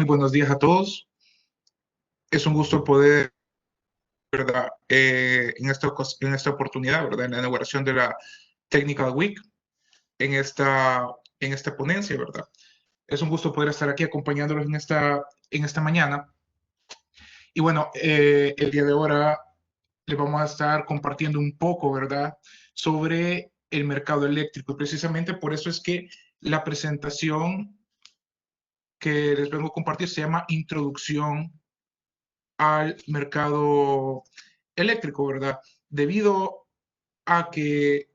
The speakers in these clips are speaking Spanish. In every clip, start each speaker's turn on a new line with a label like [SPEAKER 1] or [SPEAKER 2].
[SPEAKER 1] buenos días a todos. Es un gusto poder, ¿verdad? En esta oportunidad, ¿verdad? En la inauguración de la Technical Week, en esta, en esta ponencia, ¿verdad? Es un gusto poder estar aquí acompañándolos en esta mañana. Y bueno, el día de ahora les vamos a estar compartiendo un poco, ¿verdad? Sobre el mercado eléctrico. Precisamente por eso es que la presentación que les vengo a compartir se llama Introducción al mercado eléctrico, ¿verdad? Debido a que,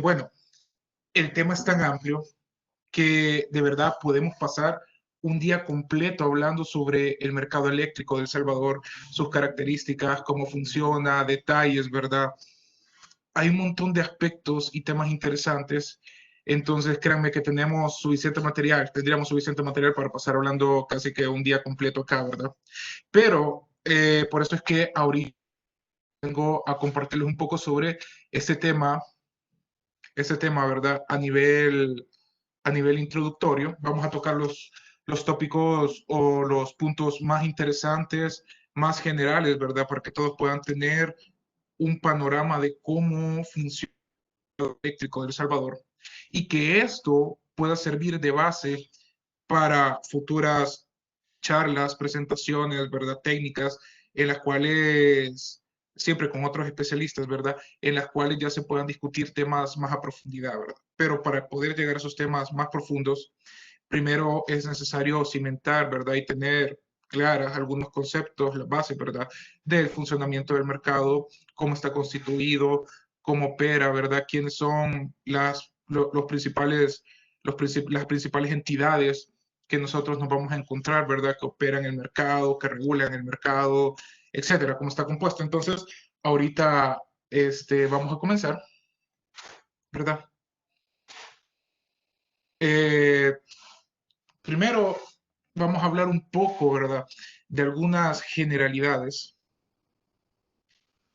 [SPEAKER 1] bueno, el tema es tan amplio que de verdad podemos pasar un día completo hablando sobre el mercado eléctrico de El Salvador, sus características, cómo funciona, detalles, ¿verdad? Hay un montón de aspectos y temas interesantes. Entonces, créanme que tendríamos suficiente material para pasar hablando casi que un día completo acá, ¿verdad? Pero por eso es que ahorita vengo a compartirles un poco sobre este tema, ¿verdad? A nivel introductorio. Vamos a tocar los tópicos o los puntos más interesantes, más generales, ¿verdad? Para que todos puedan tener un panorama de cómo funciona el eléctrico de El Salvador y que esto pueda servir de base para futuras charlas, presentaciones, ¿verdad? Técnicas en las cuales, siempre con otros especialistas, ¿verdad? En las cuales ya se puedan discutir temas más a profundidad, ¿verdad? Pero para poder llegar a esos temas más profundos, primero es necesario cimentar, ¿verdad? Y tener claras algunos conceptos, las bases, ¿verdad? Del funcionamiento del mercado, cómo está constituido, cómo opera, ¿verdad? Quiénes son los principales, las principales entidades que nosotros nos vamos a encontrar, ¿verdad? Que operan el mercado, que regulan el mercado, etcétera, cómo está compuesto. Entonces, ahorita vamos a comenzar, ¿verdad? Eh, Primero, vamos a hablar un poco, ¿verdad? De algunas generalidades,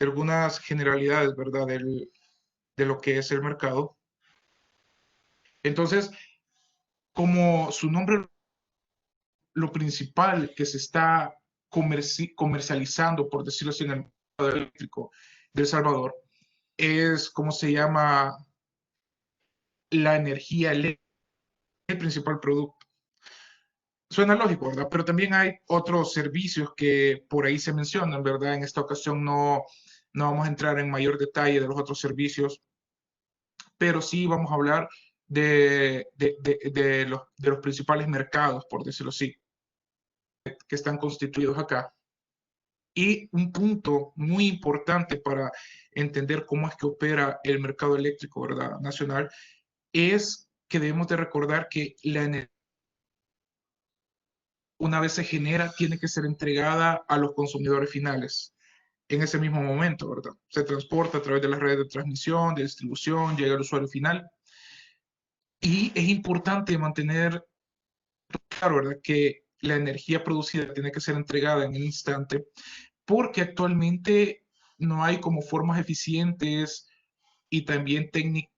[SPEAKER 1] ¿verdad? De lo que es el mercado. Entonces, como su nombre, lo principal que se está comercializando, por decirlo así, en el mercado eléctrico de El Salvador, es, ¿cómo se llama? La energía eléctrica, el principal producto. Suena lógico, ¿verdad? Pero también hay otros servicios que por ahí se mencionan, ¿verdad? En esta ocasión no vamos a entrar en mayor detalle de los otros servicios, pero sí vamos a hablar de los principales mercados, por decirlo así, que están constituidos acá. Y un punto muy importante para entender cómo es que opera el mercado eléctrico, ¿verdad? Nacional, es que debemos de recordar que la energía, una vez se genera, tiene que ser entregada a los consumidores finales en ese mismo momento, ¿verdad? Se transporta a través de las redes de transmisión, de distribución, llega al usuario final. Y es importante mantener claro, ¿verdad? Que la energía producida tiene que ser entregada en el instante, porque actualmente no hay como formas eficientes y también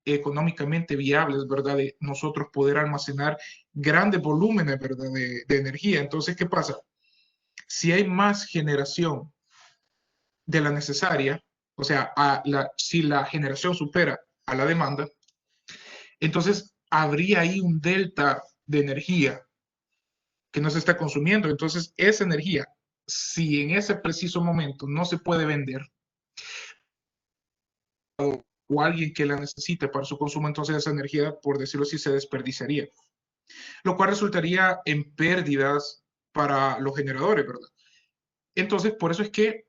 [SPEAKER 1] económicamente viables, ¿verdad? De nosotros poder almacenar grandes volúmenes, ¿verdad? De energía. Entonces, ¿qué pasa? Si hay más generación de la necesaria, o sea, si la generación supera a la demanda, entonces habría ahí un delta de energía que no se está consumiendo. Entonces, esa energía, si en ese preciso momento no se puede vender o alguien que la necesite para su consumo, entonces esa energía, por decirlo así, se desperdiciaría, lo cual resultaría en pérdidas para los generadores, ¿verdad? Entonces, por eso es que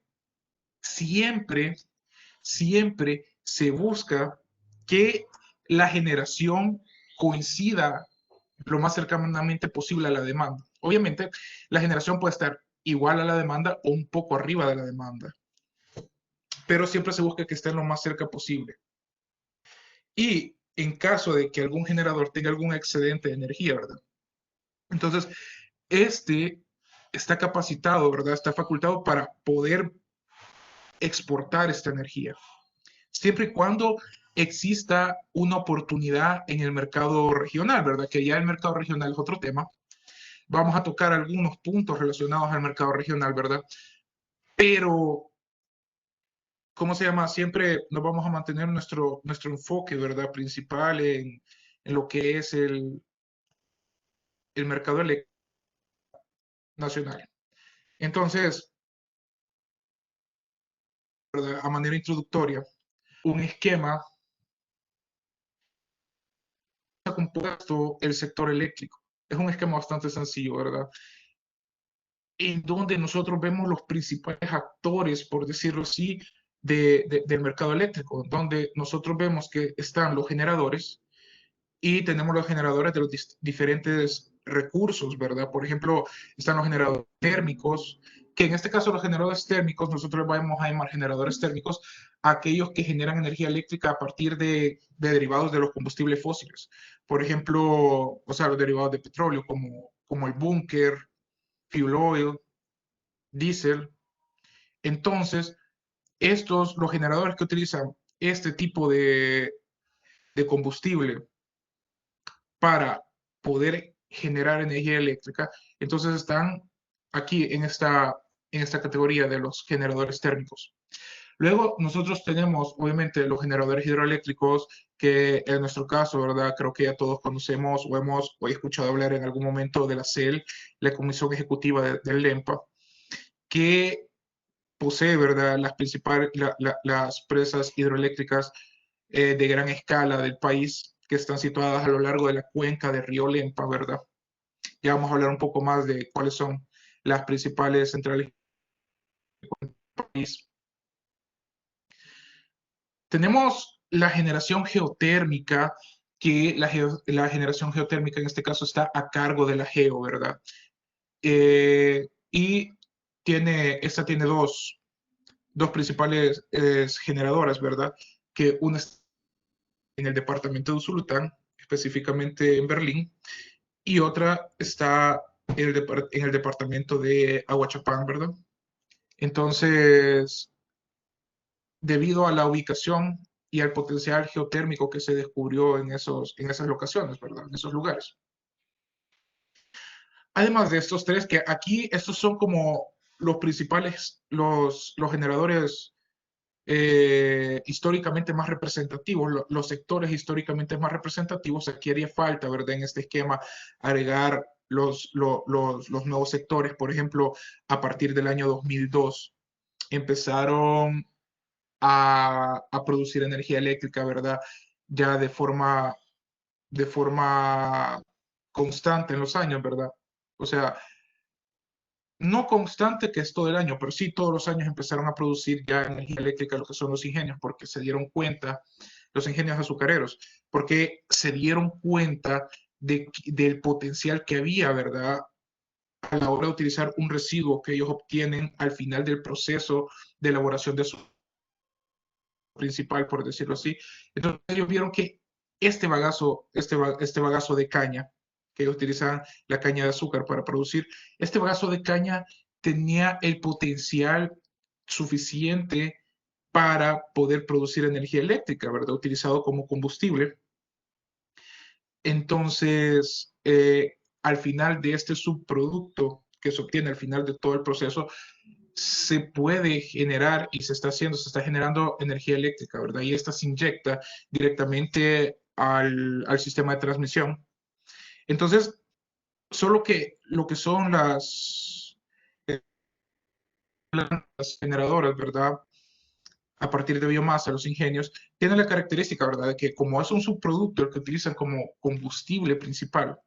[SPEAKER 1] siempre, siempre se busca que la generación coincida lo más cercanamente posible a la demanda. Obviamente, la generación puede estar igual a la demanda o un poco arriba de la demanda, pero siempre se busca que esté lo más cerca posible. Y en caso de que algún generador tenga algún excedente de energía, ¿verdad? Entonces, este está capacitado, ¿verdad? Está facultado para poder exportar esta energía, siempre y cuando exista una oportunidad en el mercado regional, ¿verdad? Que ya el mercado regional es otro tema, vamos a tocar algunos puntos relacionados al mercado regional, ¿verdad? Pero, ¿cómo se llama? Siempre nos vamos a mantener nuestro enfoque, ¿verdad? Principal en lo que es el mercado eléctrico nacional. Entonces, ¿verdad? A manera introductoria, un esquema ha compuesto el sector eléctrico. Es un esquema bastante sencillo, ¿verdad? En donde nosotros vemos los principales actores, por decirlo así, del mercado eléctrico, donde nosotros vemos que están los generadores y tenemos los generadores de los diferentes recursos, ¿verdad? Por ejemplo, están los generadores térmicos, que en este caso los generadores térmicos, nosotros vamos a llamar generadores térmicos a aquellos que generan energía eléctrica a partir de derivados de los combustibles fósiles. Por ejemplo, o sea, los derivados de petróleo, como el búnker, fuel oil, diésel. Entonces, los generadores que utilizan este tipo de combustible para poder generar energía eléctrica, entonces están aquí en esta categoría de los generadores térmicos. Luego nosotros tenemos, obviamente, los generadores hidroeléctricos, que en nuestro caso, ¿verdad? Creo que ya todos conocemos o hemos escuchado hablar en algún momento de la CEL, la Comisión Ejecutiva del LEMPA, que posee, ¿verdad?, las presas hidroeléctricas de gran escala del país que están situadas a lo largo de la cuenca del río Lempa, ¿verdad? Ya vamos a hablar un poco más de cuáles son las principales centrales del país. Tenemos la generación geotérmica, que la generación geotérmica en este caso está a cargo de la GEO, ¿verdad? Y esta tiene dos principales generadoras, ¿verdad? Que una está en el departamento de Usulután, específicamente en Berlín, y otra está en el departamento de Aguachapán, ¿verdad? Entonces, debido a la ubicación y al potencial geotérmico que se descubrió en esas locaciones, ¿verdad? En esos lugares. Además de estos tres, que aquí estos son como los principales, los generadores históricamente más representativos, los sectores históricamente más representativos. Aquí haría falta, ¿verdad? En este esquema agregar los nuevos sectores. Por ejemplo, a partir del año 2002 empezaron a producir energía eléctrica, ¿verdad? Ya de forma constante en los años, ¿verdad? O sea, no constante, que es todo el año, pero sí todos los años empezaron a producir ya energía eléctrica, lo que son los ingenios, porque se dieron cuenta, los ingenios azucareros, porque se dieron cuenta del potencial que había, ¿verdad? A la hora de utilizar un residuo que ellos obtienen al final del proceso de elaboración de su principal, por decirlo así. Entonces ellos vieron que este bagazo de caña, que utilizan la caña de azúcar para producir, este bagazo de caña tenía el potencial suficiente para poder producir energía eléctrica, ¿verdad? Utilizado como combustible. Entonces, al final de este subproducto que se obtiene al final de todo el proceso, se puede generar y se está generando energía eléctrica, ¿verdad? Y esta se inyecta directamente al sistema de transmisión. Entonces, solo que lo que son las generadoras, ¿verdad? A partir de biomasa, los ingenios, tienen la característica, ¿verdad? De que como es un subproducto el que utilizan como combustible principal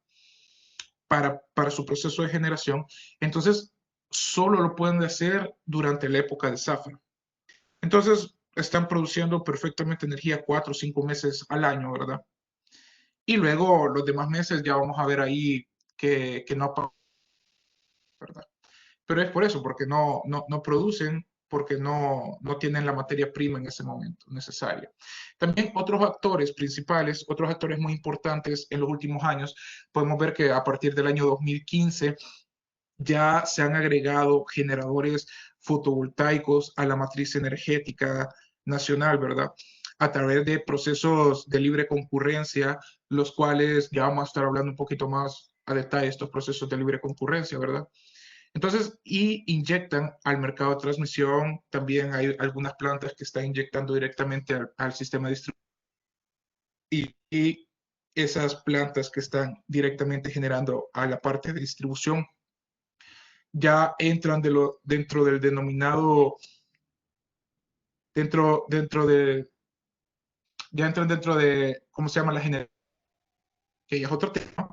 [SPEAKER 1] para su proceso de generación, entonces solo lo pueden hacer durante la época de zafra. Entonces, están produciendo perfectamente energía 4 o 5 meses al año, ¿verdad? Y luego los demás meses ya vamos a ver ahí que no, ¿verdad? Pero es por eso, porque no producen, porque no tienen la materia prima en ese momento necesaria. También otros actores principales, otros actores muy importantes en los últimos años, podemos ver que a partir del año 2015 ya se han agregado generadores fotovoltaicos a la matriz energética nacional, ¿verdad? a través de procesos de libre concurrencia, los cuales ya vamos a estar hablando un poquito más a detalle de estos procesos de libre concurrencia, ¿verdad? Entonces, y inyectan al mercado de transmisión, también hay algunas plantas que están inyectando directamente al sistema distribuido y esas plantas que están directamente generando a la parte de distribución ya entran dentro del denominado, ya entran dentro de, ¿cómo se llama? La generación, que ya es otro tema,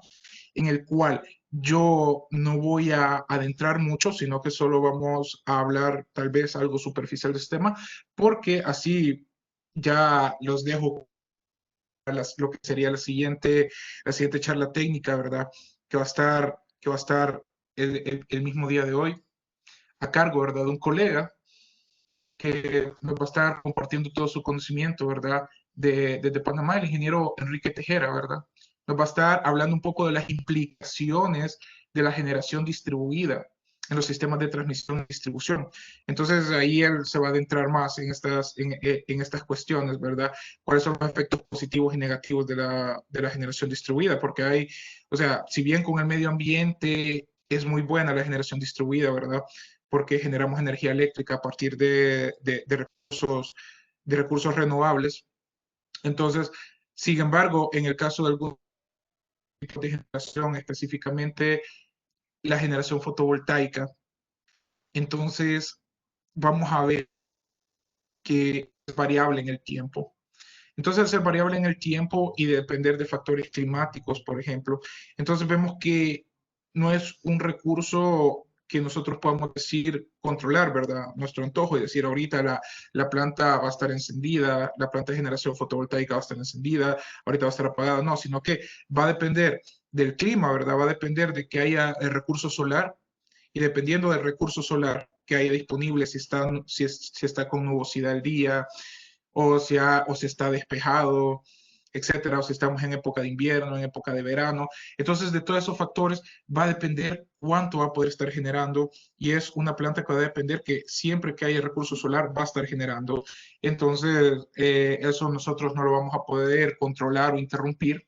[SPEAKER 1] en el cual yo no voy a adentrar mucho, sino que solo vamos a hablar tal vez algo superficial de este tema, porque así ya los dejo a lo que sería la siguiente charla técnica, ¿verdad? Que va a estar el mismo día de hoy a cargo, ¿verdad? De un colega que nos va a estar compartiendo todo su conocimiento, ¿verdad? Desde Panamá, el ingeniero Enrique Tejera, ¿verdad? Nos va a estar hablando un poco de las implicaciones de la generación distribuida en los sistemas de transmisión y distribución. Entonces ahí él se va a adentrar más en estas cuestiones, ¿verdad? ¿Cuáles son los efectos positivos y negativos de la generación distribuida? Porque hay, o sea, si bien con el medio ambiente es muy buena la generación distribuida, ¿verdad? Porque generamos energía eléctrica a partir de recursos renovables. Entonces, sin embargo, en el caso de algún tipo de generación, específicamente la generación fotovoltaica, entonces vamos a ver que es variable en el tiempo. Entonces, al ser variable en el tiempo y depender de factores climáticos, por ejemplo, entonces vemos que no es un recurso que nosotros podamos decir, controlar, ¿verdad? Nuestro antojo y decir, ahorita la planta va a estar encendida, la planta de generación fotovoltaica va a estar encendida, ahorita va a estar apagada, no, sino que va a depender del clima, ¿verdad? Va a depender de que haya el recurso solar y dependiendo del recurso solar que haya disponible, si está con nubosidad el día, o si está despejado, etcétera, o si estamos en época de invierno, en época de verano. Entonces, de todos esos factores va a depender cuánto va a poder estar generando y es una planta que va a depender que siempre que haya recurso solar va a estar generando. Entonces, eso nosotros no lo vamos a poder controlar o interrumpir.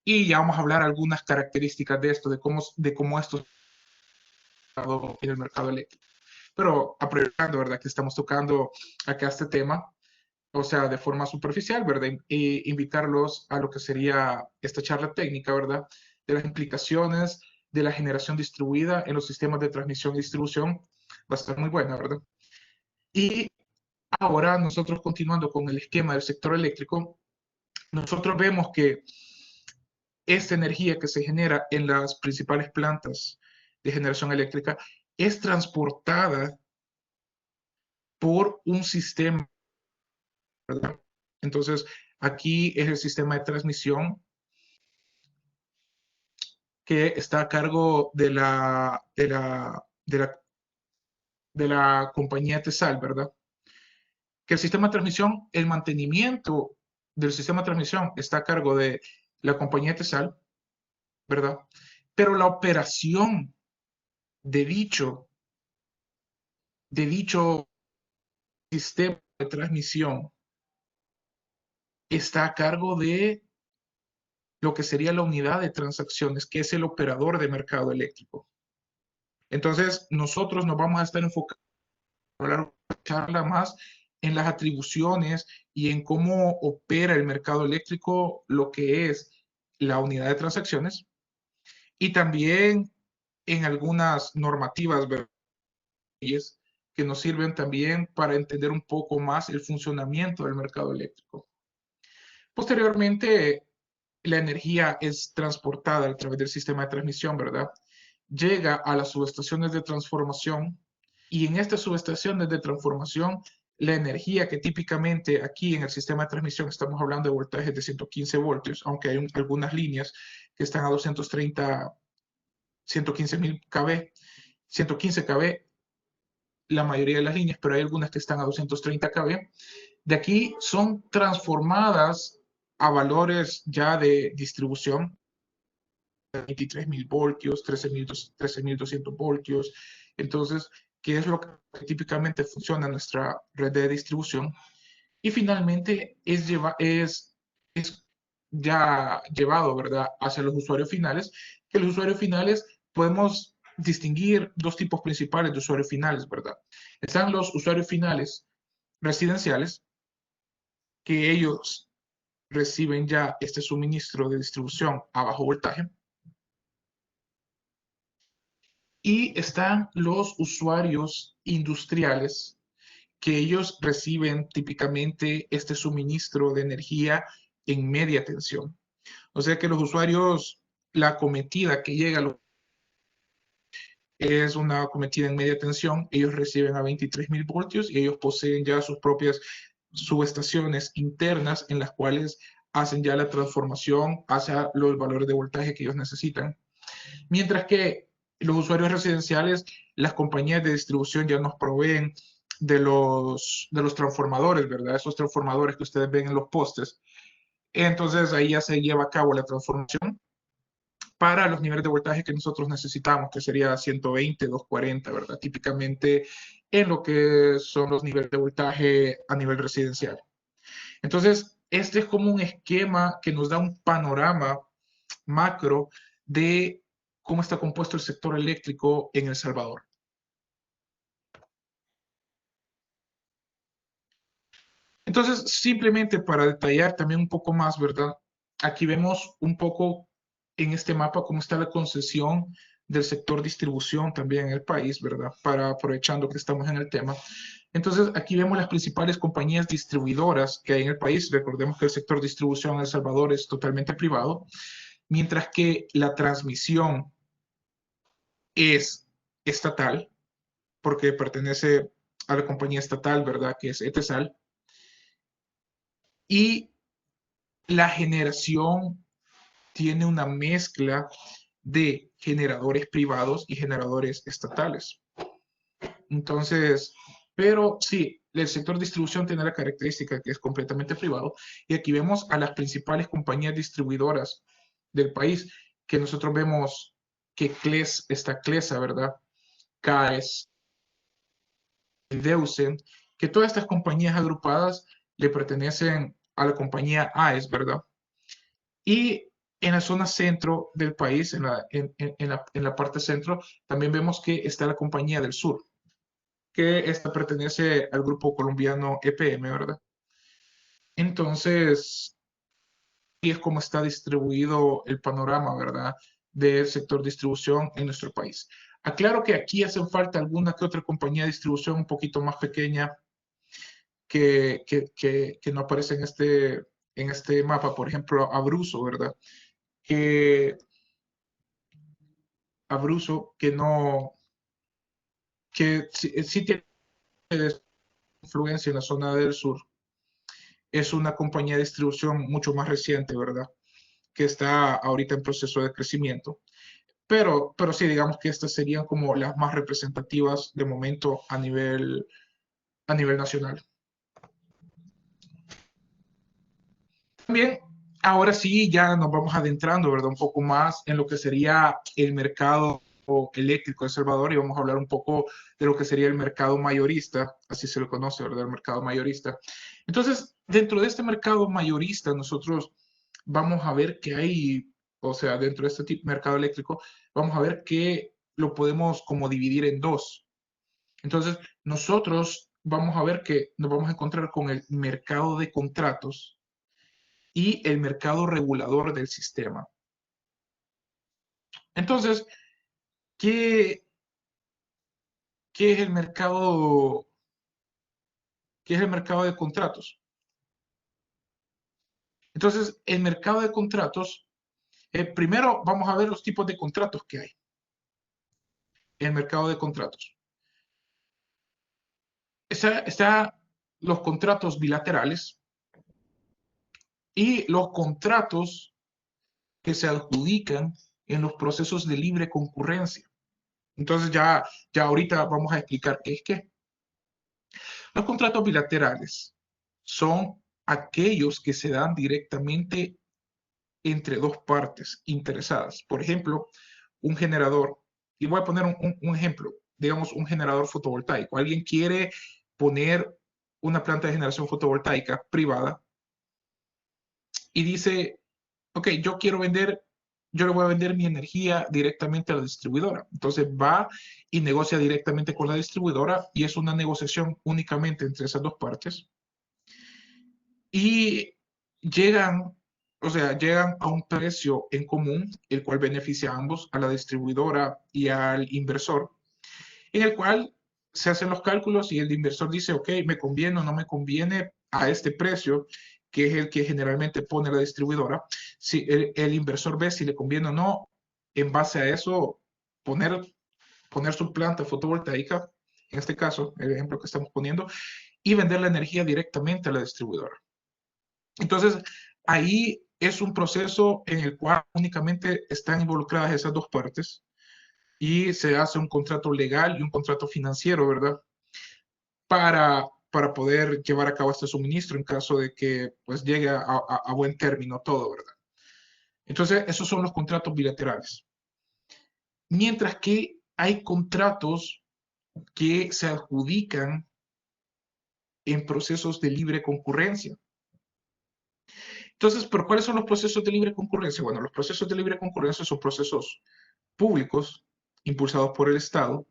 [SPEAKER 1] Y ya vamos a hablar algunas características de esto, de cómo esto en el mercado eléctrico. Pero aprovechando, ¿verdad? Que estamos tocando acá este tema, o sea, de forma superficial, ¿verdad? Y invitarlos a lo que sería esta charla técnica, ¿verdad? De las implicaciones de la generación distribuida en los sistemas de transmisión y distribución. Va a estar muy buena, ¿verdad? Y ahora nosotros continuando con el esquema del sector eléctrico, nosotros vemos que esta energía que se genera en las principales plantas de generación eléctrica es transportada por un sistema, ¿verdad? Entonces, aquí es el sistema de transmisión que está a cargo de la compañía Tesal, ¿verdad? Que el sistema de transmisión, el mantenimiento del sistema de transmisión está a cargo de la compañía Tesal, ¿verdad? Pero la operación de dicho sistema de transmisión está a cargo de lo que sería la unidad de transacciones, que es el operador de mercado eléctrico. Entonces, nosotros nos vamos a estar enfocando a hablar una charla más en las atribuciones y en cómo opera el mercado eléctrico, lo que es la unidad de transacciones, y también en algunas normativas que nos sirven también para entender un poco más el funcionamiento del mercado eléctrico. Posteriormente, la energía es transportada a través del sistema de transmisión, ¿verdad? Llega a las subestaciones de transformación y en estas subestaciones de transformación, la energía que típicamente aquí en el sistema de transmisión estamos hablando de voltajes de 115 voltios, aunque hay algunas líneas que están a 230, 115.000 kV, 115 kV, la mayoría de las líneas, pero hay algunas que están a 230 kV. De aquí son transformadas a valores ya de distribución, 23.000 voltios, 13.200 voltios. Entonces, ¿qué es lo que típicamente funciona en nuestra red de distribución? Y finalmente es ya llevado, ¿verdad?, hacia los usuarios finales, que los usuarios finales podemos distinguir dos tipos principales de usuarios finales, ¿verdad? Están los usuarios finales residenciales, que ellos reciben ya este suministro de distribución a bajo voltaje. Y están los usuarios industriales, que ellos reciben típicamente este suministro de energía en media tensión. O sea que los usuarios, la acometida que llega a los es una acometida en media tensión, ellos reciben a 23.000 voltios y ellos poseen ya sus propias subestaciones internas en las cuales hacen ya la transformación hacia los valores de voltaje que ellos necesitan. Mientras que los usuarios residenciales, las compañías de distribución ya nos proveen de los transformadores, ¿verdad? Esos transformadores que ustedes ven en los postes. Entonces ahí ya se lleva a cabo la transformación para los niveles de voltaje que nosotros necesitamos, que sería 120, 240, ¿verdad? Típicamente en lo que son los niveles de voltaje a nivel residencial. Entonces, este es como un esquema que nos da un panorama macro de cómo está compuesto el sector eléctrico en El Salvador. Entonces, simplemente para detallar también un poco más, ¿verdad? Aquí vemos un poco en este mapa cómo está la concesión del sector distribución también en el país, ¿verdad? Para aprovechando que estamos en el tema. Entonces, aquí vemos las principales compañías distribuidoras que hay en el país. Recordemos que el sector distribución en El Salvador es totalmente privado, mientras que la transmisión es estatal, porque pertenece a la compañía estatal, ¿verdad? Que es ETESAL. Y la generación tiene una mezcla de generadores privados y generadores estatales. Entonces, pero sí, el sector distribución tiene la característica que es completamente privado. Y aquí vemos a las principales compañías distribuidoras del país, que nosotros vemos que CLES, está CLESA, ¿verdad? CAES, Deusen, que todas estas compañías agrupadas le pertenecen a la compañía AES, ¿verdad? Y en la zona centro del país, en la parte centro, también vemos que está la Compañía del Sur, que esta pertenece al grupo colombiano EPM, ¿verdad? Entonces, y es como está distribuido el panorama, ¿verdad? Del sector distribución en nuestro país. Aclaro que aquí hacen falta alguna que otra compañía de distribución un poquito más pequeña que no aparece en este mapa. Por ejemplo, Abruzzo, ¿verdad? Que Abruzzo, que no, que sí tiene influencia en la zona del sur, es una compañía de distribución mucho más reciente, ¿verdad? Que está ahorita en proceso de crecimiento. Pero sí, digamos que estas serían como las más representativas de momento a nivel nacional. También, ahora sí, ya nos vamos adentrando, ¿verdad? Un poco más en lo que sería el mercado eléctrico de El Salvador y vamos a hablar un poco de lo que sería el mercado mayorista, así se lo conoce, ¿verdad? El mercado mayorista. Entonces, dentro de este mercado mayorista, nosotros vamos a ver que hay, o sea, dentro de este tipo de mercado eléctrico, vamos a ver que lo podemos como dividir en dos. Entonces, nosotros vamos a ver que nos vamos a encontrar con el mercado de contratos y el mercado regulador del sistema. Entonces, ¿qué, qué es el mercado, qué es el mercado de contratos? Entonces, el mercado de contratos, primero vamos a ver los tipos de contratos que hay. El mercado de contratos. Está los contratos bilaterales y los contratos que se adjudican en los procesos de libre concurrencia. Entonces ya ahorita vamos a explicar qué es qué. Los contratos bilaterales son aquellos que se dan directamente entre dos partes interesadas. Por ejemplo, un generador, y voy a poner un ejemplo, digamos un generador fotovoltaico. Alguien quiere poner una planta de generación fotovoltaica privada y dice, ok, yo le voy a vender mi energía directamente a la distribuidora. Entonces va y negocia directamente con la distribuidora y es una negociación únicamente entre esas dos partes. Y llegan, o sea, llegan a un precio en común, el cual beneficia a ambos, a la distribuidora y al inversor, en el cual se hacen los cálculos y el inversor dice, ok, me conviene o no me conviene a este precio, que es el que generalmente pone la distribuidora. Si el inversor ve si le conviene o no, en base a eso, poner su planta fotovoltaica, en este caso, el ejemplo que estamos poniendo, y vender la energía directamente a la distribuidora. Entonces, ahí es un proceso en el cual únicamente están involucradas esas dos partes y se hace un contrato legal y un contrato financiero, ¿verdad? Para poder llevar a cabo este suministro en caso de que pues llegue a buen término todo, ¿verdad? Entonces, esos son los contratos bilaterales. Mientras que hay contratos que se adjudican en procesos de libre concurrencia. Entonces, ¿pero cuáles son los procesos de libre concurrencia? Bueno, los procesos de libre concurrencia son procesos públicos impulsados por el Estado.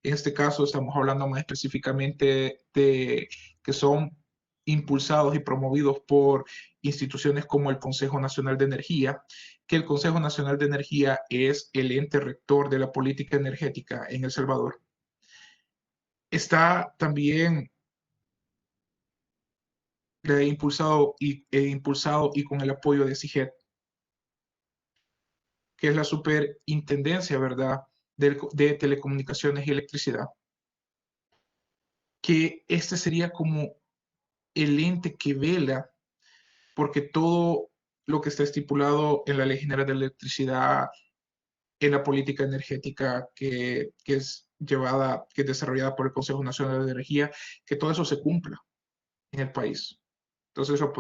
[SPEAKER 1] En este caso estamos hablando más específicamente de que son impulsados y promovidos por instituciones como el Consejo Nacional de Energía, que el Consejo Nacional de Energía es el ente rector de la política energética en El Salvador. Está también impulsado y con el apoyo de CIGET, que es la superintendencia, ¿verdad?, de telecomunicaciones y electricidad, que este sería como el ente que vela porque todo lo que está estipulado en la Ley General de Electricidad, en la política energética que es llevada, que es desarrollada por el Consejo Nacional de Energía, que todo eso se cumpla en el país. Entonces lo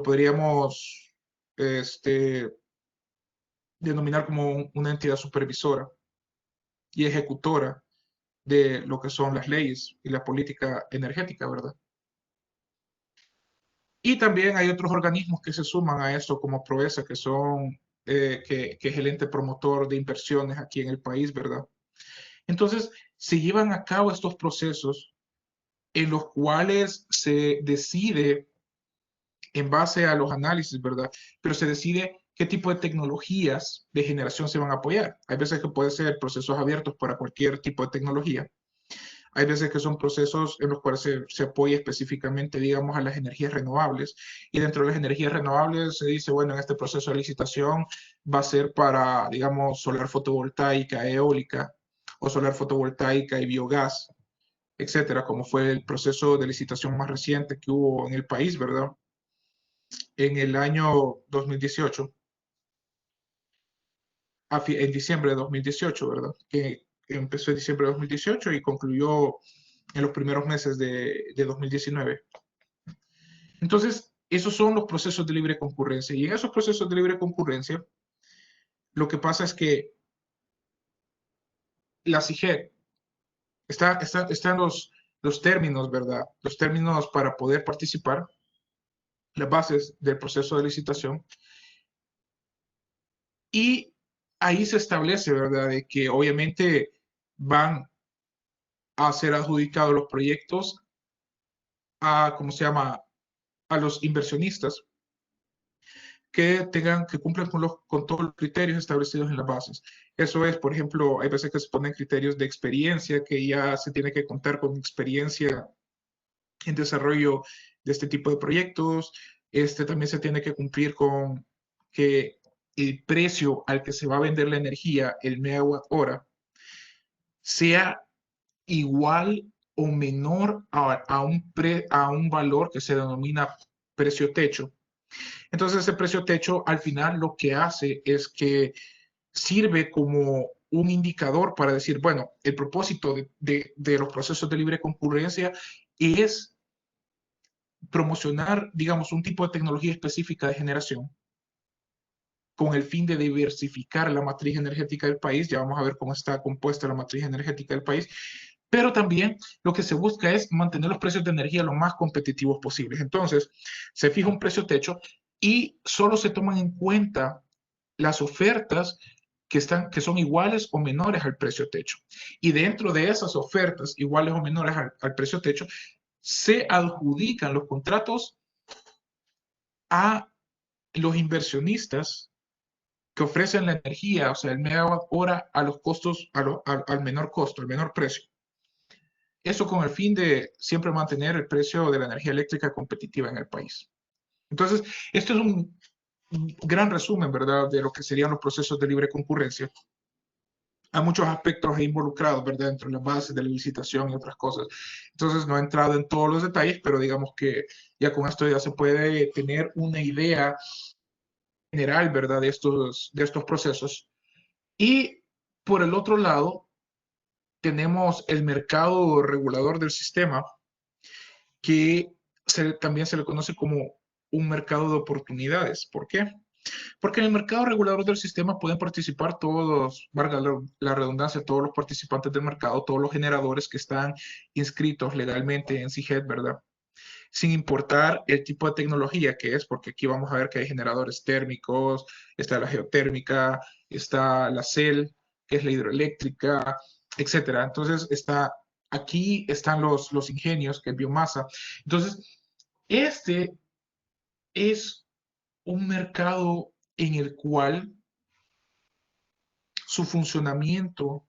[SPEAKER 1] podríamos este, denominar como una entidad supervisora y ejecutora de lo que son las leyes y la política energética, ¿verdad? Y también hay otros organismos que se suman a esto, como PROESA, que es el ente promotor de inversiones aquí en el país, ¿verdad? Entonces, se llevan a cabo estos procesos en los cuales se decide en base a los análisis, ¿verdad? Pero se decide qué tipo de tecnologías de generación se van a apoyar. Hay veces que puede ser procesos abiertos para cualquier tipo de tecnología. Hay veces que son procesos en los cuales se apoya específicamente, digamos, a las energías renovables. Y dentro de las energías renovables se dice, bueno, en este proceso de licitación va a ser para, digamos, solar fotovoltaica, eólica, o solar fotovoltaica y biogás, etcétera, como fue el proceso de licitación más reciente que hubo en el país, ¿verdad? En el año 2018, en diciembre de 2018, ¿verdad? Que empezó en diciembre de 2018 y concluyó en los primeros meses de 2019. Entonces, esos son los procesos de libre concurrencia. Y en esos procesos de libre concurrencia, lo que pasa es que la CIGED están los términos, ¿verdad? Los términos para poder participar, las bases del proceso de licitación. Y ahí se establece, ¿verdad?, de que obviamente van a ser adjudicados los proyectos a, ¿cómo se llama?, a los inversionistas que cumplan con todos los criterios establecidos en las bases. Eso es, por ejemplo, hay veces que se ponen criterios de experiencia, que ya se tiene que contar con experiencia en desarrollo de este tipo de proyectos. También se tiene que cumplir con que el precio al que se va a vender la energía, el megawatt hora, sea igual o menor a un valor que se denomina precio techo. Entonces, ese precio techo al final lo que hace es que sirve como un indicador para decir, bueno, el propósito de los procesos de libre concurrencia es promocionar, digamos, un tipo de tecnología específica de generación con el fin de diversificar la matriz energética del país. Ya vamos a ver cómo está compuesta la matriz energética del país, pero también lo que se busca es mantener los precios de energía lo más competitivos posibles. Entonces, se fija un precio techo y solo se toman en cuenta las ofertas que son iguales o menores al precio techo. Y dentro de esas ofertas iguales o menores al precio techo, se adjudican los contratos a los inversionistas que ofrecen la energía, o sea, el megawatt hora a los costos, al menor costo, al menor precio. Eso con el fin de siempre mantener el precio de la energía eléctrica competitiva en el país. Entonces, esto es un gran resumen, ¿verdad?, de lo que serían los procesos de libre concurrencia. Hay muchos aspectos involucrados, ¿verdad?, dentro de las bases de la licitación y otras cosas. Entonces, no he entrado en todos los detalles, pero digamos que ya con esto ya se puede tener una idea general, ¿verdad?, de estos procesos. Y por el otro lado, tenemos el mercado regulador del sistema, que también se le conoce como un mercado de oportunidades. ¿Por qué? Porque en el mercado regulador del sistema pueden participar todos, valga la redundancia, todos los participantes del mercado, todos los generadores que están inscritos legalmente en CIGED, ¿verdad? Sin importar el tipo de tecnología que es, porque aquí vamos a ver que hay generadores térmicos, está la geotérmica, está la CEL, que es la hidroeléctrica, etcétera. Entonces, aquí están los ingenios, que es biomasa. Entonces, este es un mercado en el cual su funcionamiento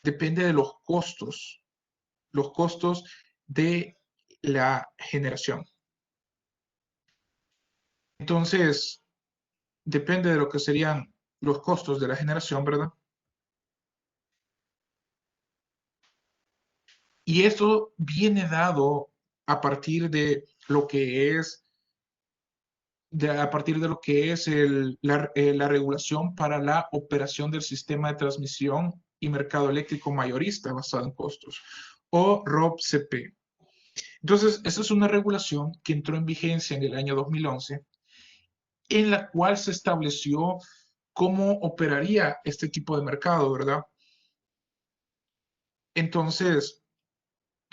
[SPEAKER 1] depende de los costos de la generación. Entonces, depende de lo que serían los costos de la generación, ¿verdad? Y eso viene dado a partir de lo que es, a partir de lo que es la regulación para la operación del sistema de transmisión y mercado eléctrico mayorista basado en costos, o ROB-CP. Entonces, esa es una regulación que entró en vigencia en el año 2011, en la cual se estableció cómo operaría este tipo de mercado, ¿verdad? Entonces,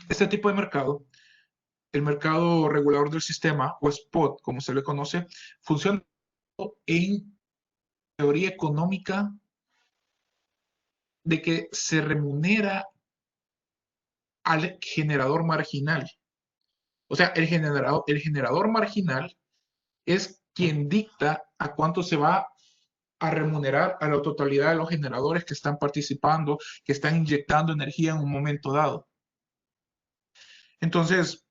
[SPEAKER 1] este tipo de mercado, el mercado regulador del sistema, o SPOT, como se le conoce, funciona en teoría económica de que se remunera al generador marginal. O sea, el generador marginal es quien dicta a cuánto se va a remunerar a la totalidad de los generadores que están participando, que están inyectando energía en un momento dado. Entonces,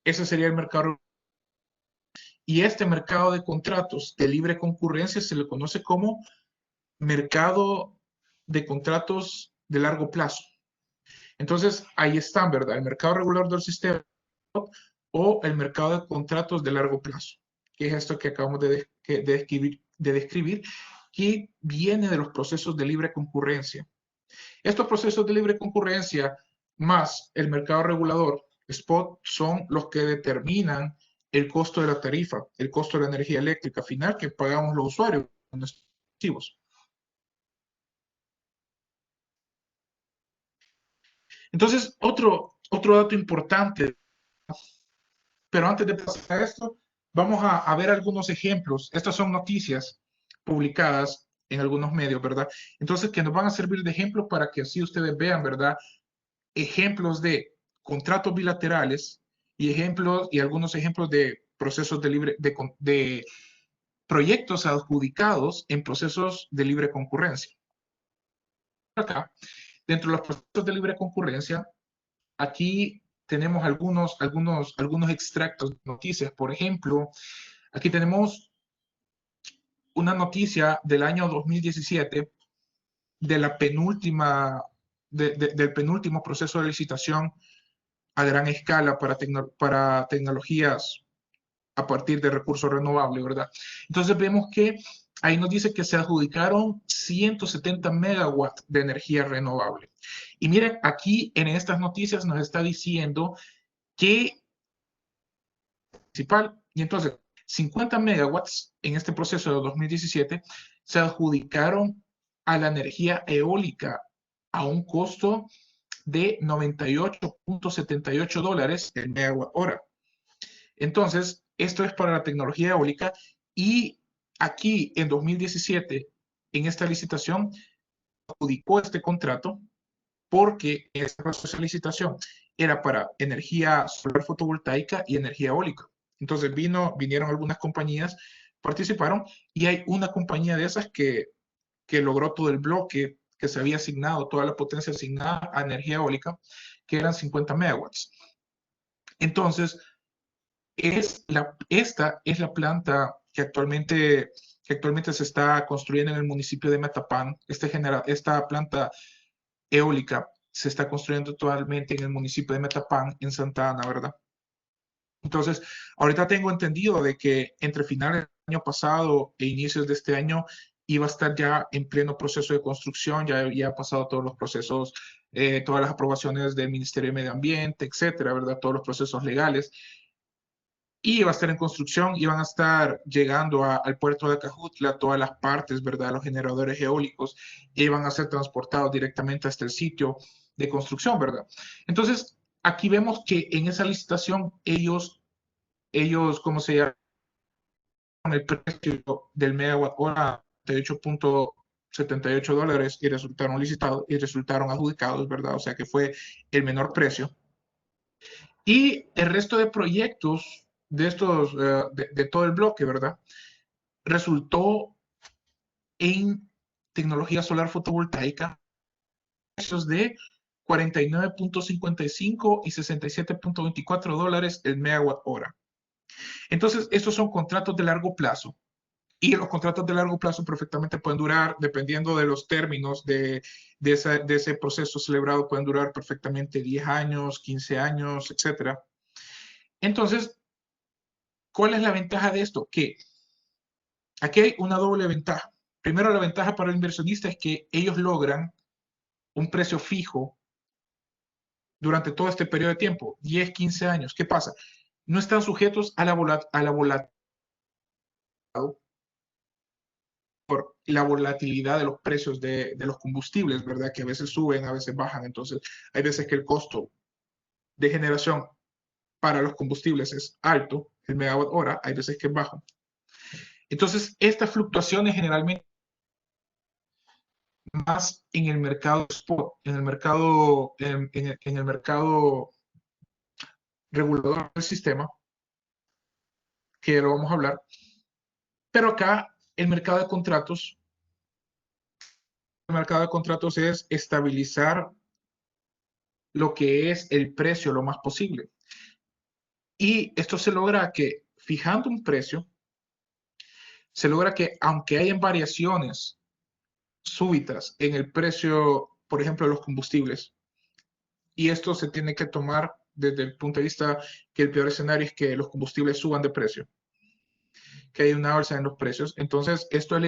[SPEAKER 1] ese sería el mercado. Y este mercado de contratos de libre concurrencia se le conoce como mercado de contratos de largo plazo. Entonces, ahí están, ¿verdad? El mercado regular del sistema o el mercado de contratos de largo plazo, que es esto que acabamos de describir, que viene de los procesos de libre concurrencia. Estos procesos de libre concurrencia más el mercado regulador, spot, son los que determinan el costo de la tarifa, el costo de la energía eléctrica final que pagamos los usuarios en nuestros activos. Entonces, otro dato importante, pero antes de pasar a esto, vamos a ver algunos ejemplos. Estas son noticias publicadas en algunos medios, ¿verdad? Entonces, que nos van a servir de ejemplo para que así ustedes vean, ¿verdad? Ejemplos de contratos bilaterales y algunos ejemplos de procesos de proyectos adjudicados en procesos de libre concurrencia. Acá, dentro de los procesos de libre concurrencia, aquí tenemos algunos extractos de noticias. Por ejemplo, aquí tenemos una noticia del año 2017 de la del penúltimo proceso de licitación a gran escala para tecnologías a partir de recursos renovables, ¿verdad? Entonces vemos que ahí nos dice que se adjudicaron 170 megawatts de energía renovable. Y miren, aquí en estas noticias nos está diciendo que principal, y entonces 50 megawatts en este proceso de 2017 se adjudicaron a la energía eólica a un costo de $98.78 el megawatt hora. Entonces, esto es para la tecnología eólica y aquí en 2017, en esta licitación, adjudicó este contrato porque este proceso de licitación era para energía solar fotovoltaica y energía eólica. Entonces vinieron algunas compañías, participaron y hay una compañía de esas que logró todo el bloque que se había asignado, toda la potencia asignada a energía eólica, que eran 50 megawatts. Entonces, esta es la planta que actualmente se está construyendo en el municipio de Metapán. Esta planta eólica se está construyendo actualmente en el municipio de Metapán, en Santa Ana, ¿verdad? Entonces, ahorita tengo entendido de que entre finales del año pasado e inicios de este año iba a estar ya en pleno proceso de construcción, ya ha pasado todos los procesos, todas las aprobaciones del Ministerio de Medio Ambiente, etcétera, ¿verdad? Todos los procesos legales. Y iba a estar en construcción, iban a estar llegando al puerto de Acajutla todas las partes, ¿verdad? Los generadores eólicos iban a ser transportados directamente hasta el sitio de construcción, ¿verdad? Entonces, aquí vemos que en esa licitación ¿cómo se llama? El precio del megawatt hora de $8.78 y resultaron licitados y resultaron adjudicados, ¿verdad? O sea que fue el menor precio. Y el resto de proyectos de estos, de todo el bloque, ¿verdad? Resultó en tecnología solar fotovoltaica precios de 49.55 y $67.24 el megawatt hora. Entonces, estos son contratos de largo plazo. Y los contratos de largo plazo perfectamente pueden durar, dependiendo de los términos de ese proceso celebrado, pueden durar perfectamente 10 años, 15 años, etc. Entonces, ¿cuál es la ventaja de esto? Que aquí hay una doble ventaja. Primero, la ventaja para el inversionista es que ellos logran un precio fijo durante todo este periodo de tiempo, 10, 15 años. ¿Qué pasa? No están sujetos a la volatilidad por la volatilidad de los precios de los combustibles, ¿verdad? Que a veces suben, a veces bajan. Entonces, hay veces que el costo de generación para los combustibles es alto, el megawatt hora, hay veces que es bajo. Entonces, estas fluctuaciones generalmente más en el mercado spot, en el mercado regulador del sistema, que lo vamos a hablar. Pero acá el mercado de contratos es estabilizar lo que es el precio lo más posible. Y esto se logra que, fijando un precio, se logra que aunque hayan variaciones súbitas en el precio, por ejemplo, de los combustibles, y esto se tiene que tomar desde el punto de vista que el peor escenario es que los combustibles suban de precio, que hay una alza en los precios, entonces esto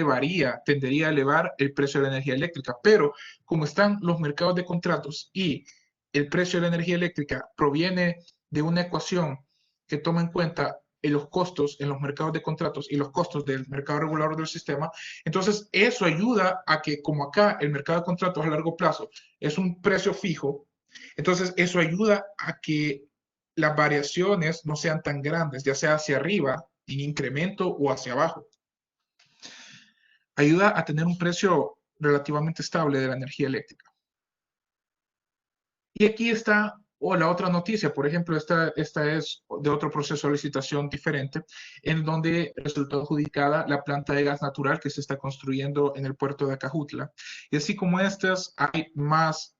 [SPEAKER 1] tendería a elevar el precio de la energía eléctrica, pero como están los mercados de contratos y el precio de la energía eléctrica proviene de una ecuación que toma en cuenta en los costos en los mercados de contratos y los costos del mercado regulador del sistema, entonces eso ayuda a que como acá el mercado de contratos a largo plazo es un precio fijo, entonces eso ayuda a que las variaciones no sean tan grandes, ya sea hacia arriba en incremento o hacia abajo. Ayuda a tener un precio relativamente estable de la energía eléctrica. Y aquí está la otra noticia, por ejemplo, esta es de otro proceso de licitación diferente, en donde resultó adjudicada la planta de gas natural que se está construyendo en el puerto de Acajutla. Y así como estas, hay más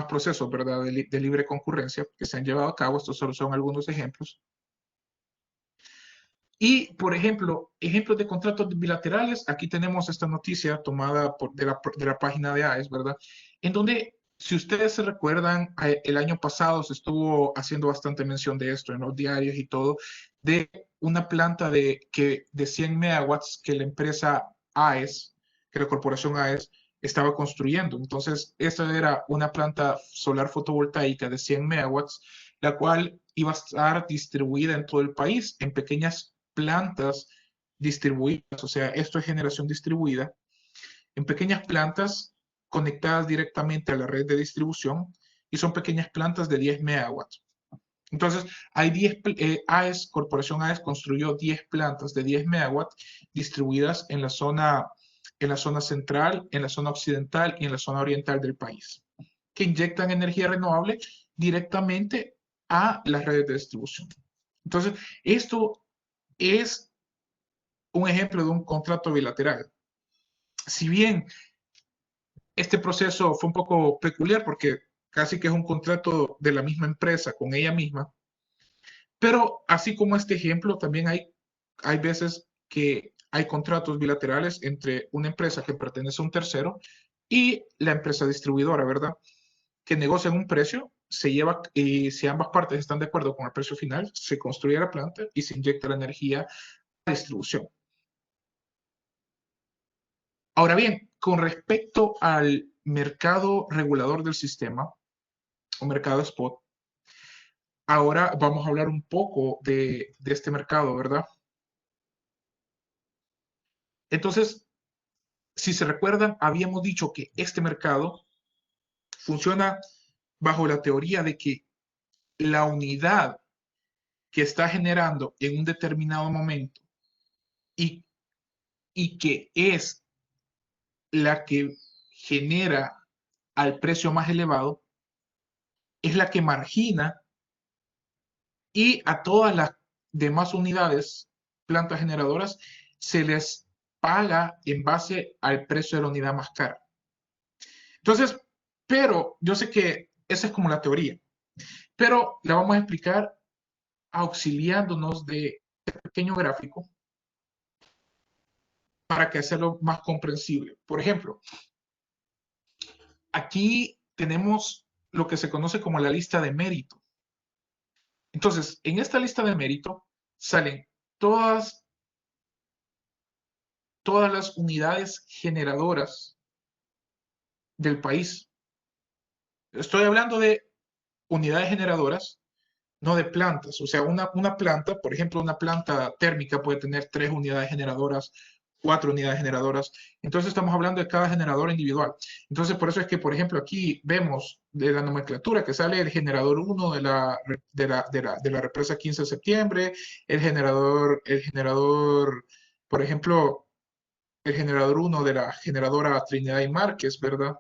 [SPEAKER 1] procesos, ¿verdad?, de libre concurrencia que se han llevado a cabo. Estos solo son algunos ejemplos. Y, por ejemplo, ejemplos de contratos bilaterales, aquí tenemos esta noticia tomada de la página de AES, ¿verdad? En donde, si ustedes se recuerdan, el año pasado se estuvo haciendo bastante mención de esto en los diarios y todo, de una planta de 100 megawatts que la empresa AES, que la corporación AES, estaba construyendo. Entonces, esta era una planta solar fotovoltaica de 100 megawatts, la cual iba a estar distribuida en todo el país en pequeñas plantas distribuidas, o sea, esto es generación distribuida, en pequeñas plantas conectadas directamente a la red de distribución y son pequeñas plantas de 10 megawatts. Entonces, hay 10, AES, Corporación AES construyó 10 plantas de 10 megawatts distribuidas en la zona central, en la zona occidental y en la zona oriental del país, que inyectan energía renovable directamente a las redes de distribución. Entonces, esto es un ejemplo de un contrato bilateral. Si bien este proceso fue un poco peculiar porque casi que es un contrato de la misma empresa con ella misma, pero así como este ejemplo, también hay veces que hay contratos bilaterales entre una empresa que pertenece a un tercero y la empresa distribuidora, ¿verdad? Que negocian un precio, se lleva, y si ambas partes están de acuerdo con el precio final, se construye la planta y se inyecta la energía a la distribución. Ahora bien, con respecto al mercado regulador del sistema, o mercado spot, ahora vamos a hablar un poco de este mercado, ¿verdad? Entonces, si se recuerdan, habíamos dicho que este mercado funciona bajo la teoría de que la unidad que está generando en un determinado momento y, y que es la que genera al precio más elevado, es la que margina y a todas las demás unidades, plantas generadoras, se les paga en base al precio de la unidad más cara. Entonces, pero yo sé que esa es como la teoría, pero la vamos a explicar auxiliándonos de este pequeño gráfico para que hacerlo más comprensible. Por ejemplo, aquí tenemos lo que se conoce como la lista de mérito. Entonces, en esta lista de mérito salen todas las unidades generadoras del país. Estoy hablando de unidades generadoras, no de plantas. O sea, una planta, por ejemplo, una planta térmica puede tener 3 unidades generadoras, 4 unidades generadoras. Entonces estamos hablando de cada generador individual. Entonces, por eso es que, por ejemplo, aquí vemos de la nomenclatura que sale el generador 1 de la represa 15 de septiembre, el generador, por ejemplo, el generador 1 de la generadora Trinidad y Márquez, ¿verdad?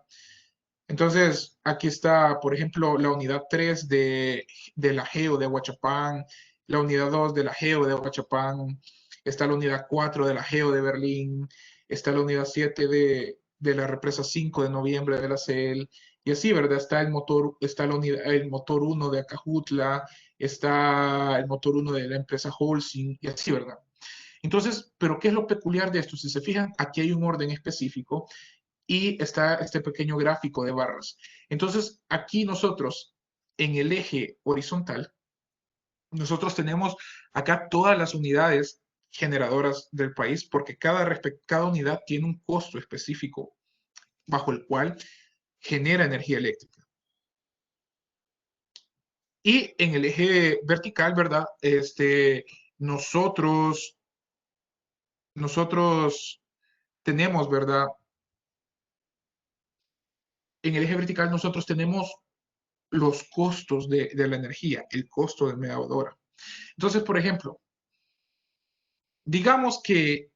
[SPEAKER 1] Entonces, aquí está, por ejemplo, la unidad 3 de la GEO de Huachapán, la unidad 2 de la GEO de Huachapán, está la unidad 4 de la GEO de Berlín, está la unidad 7 de la represa 5 de noviembre de la CEL, y así, ¿verdad? Está el motor 1 de Acajutla, está el motor 1 de la empresa Holcim, y así, ¿verdad? Entonces, ¿pero qué es lo peculiar de esto? Si se fijan, aquí hay un orden específico y está este pequeño gráfico de barras. Entonces, aquí nosotros, en el eje horizontal, nosotros tenemos acá todas las unidades generadoras del país, porque cada unidad tiene un costo específico bajo el cual genera energía eléctrica. Y en el eje vertical, ¿verdad? Nosotros tenemos, ¿verdad? En el eje vertical nosotros tenemos los costos de la energía, el costo del megawatt hora. Entonces, por ejemplo, digamos que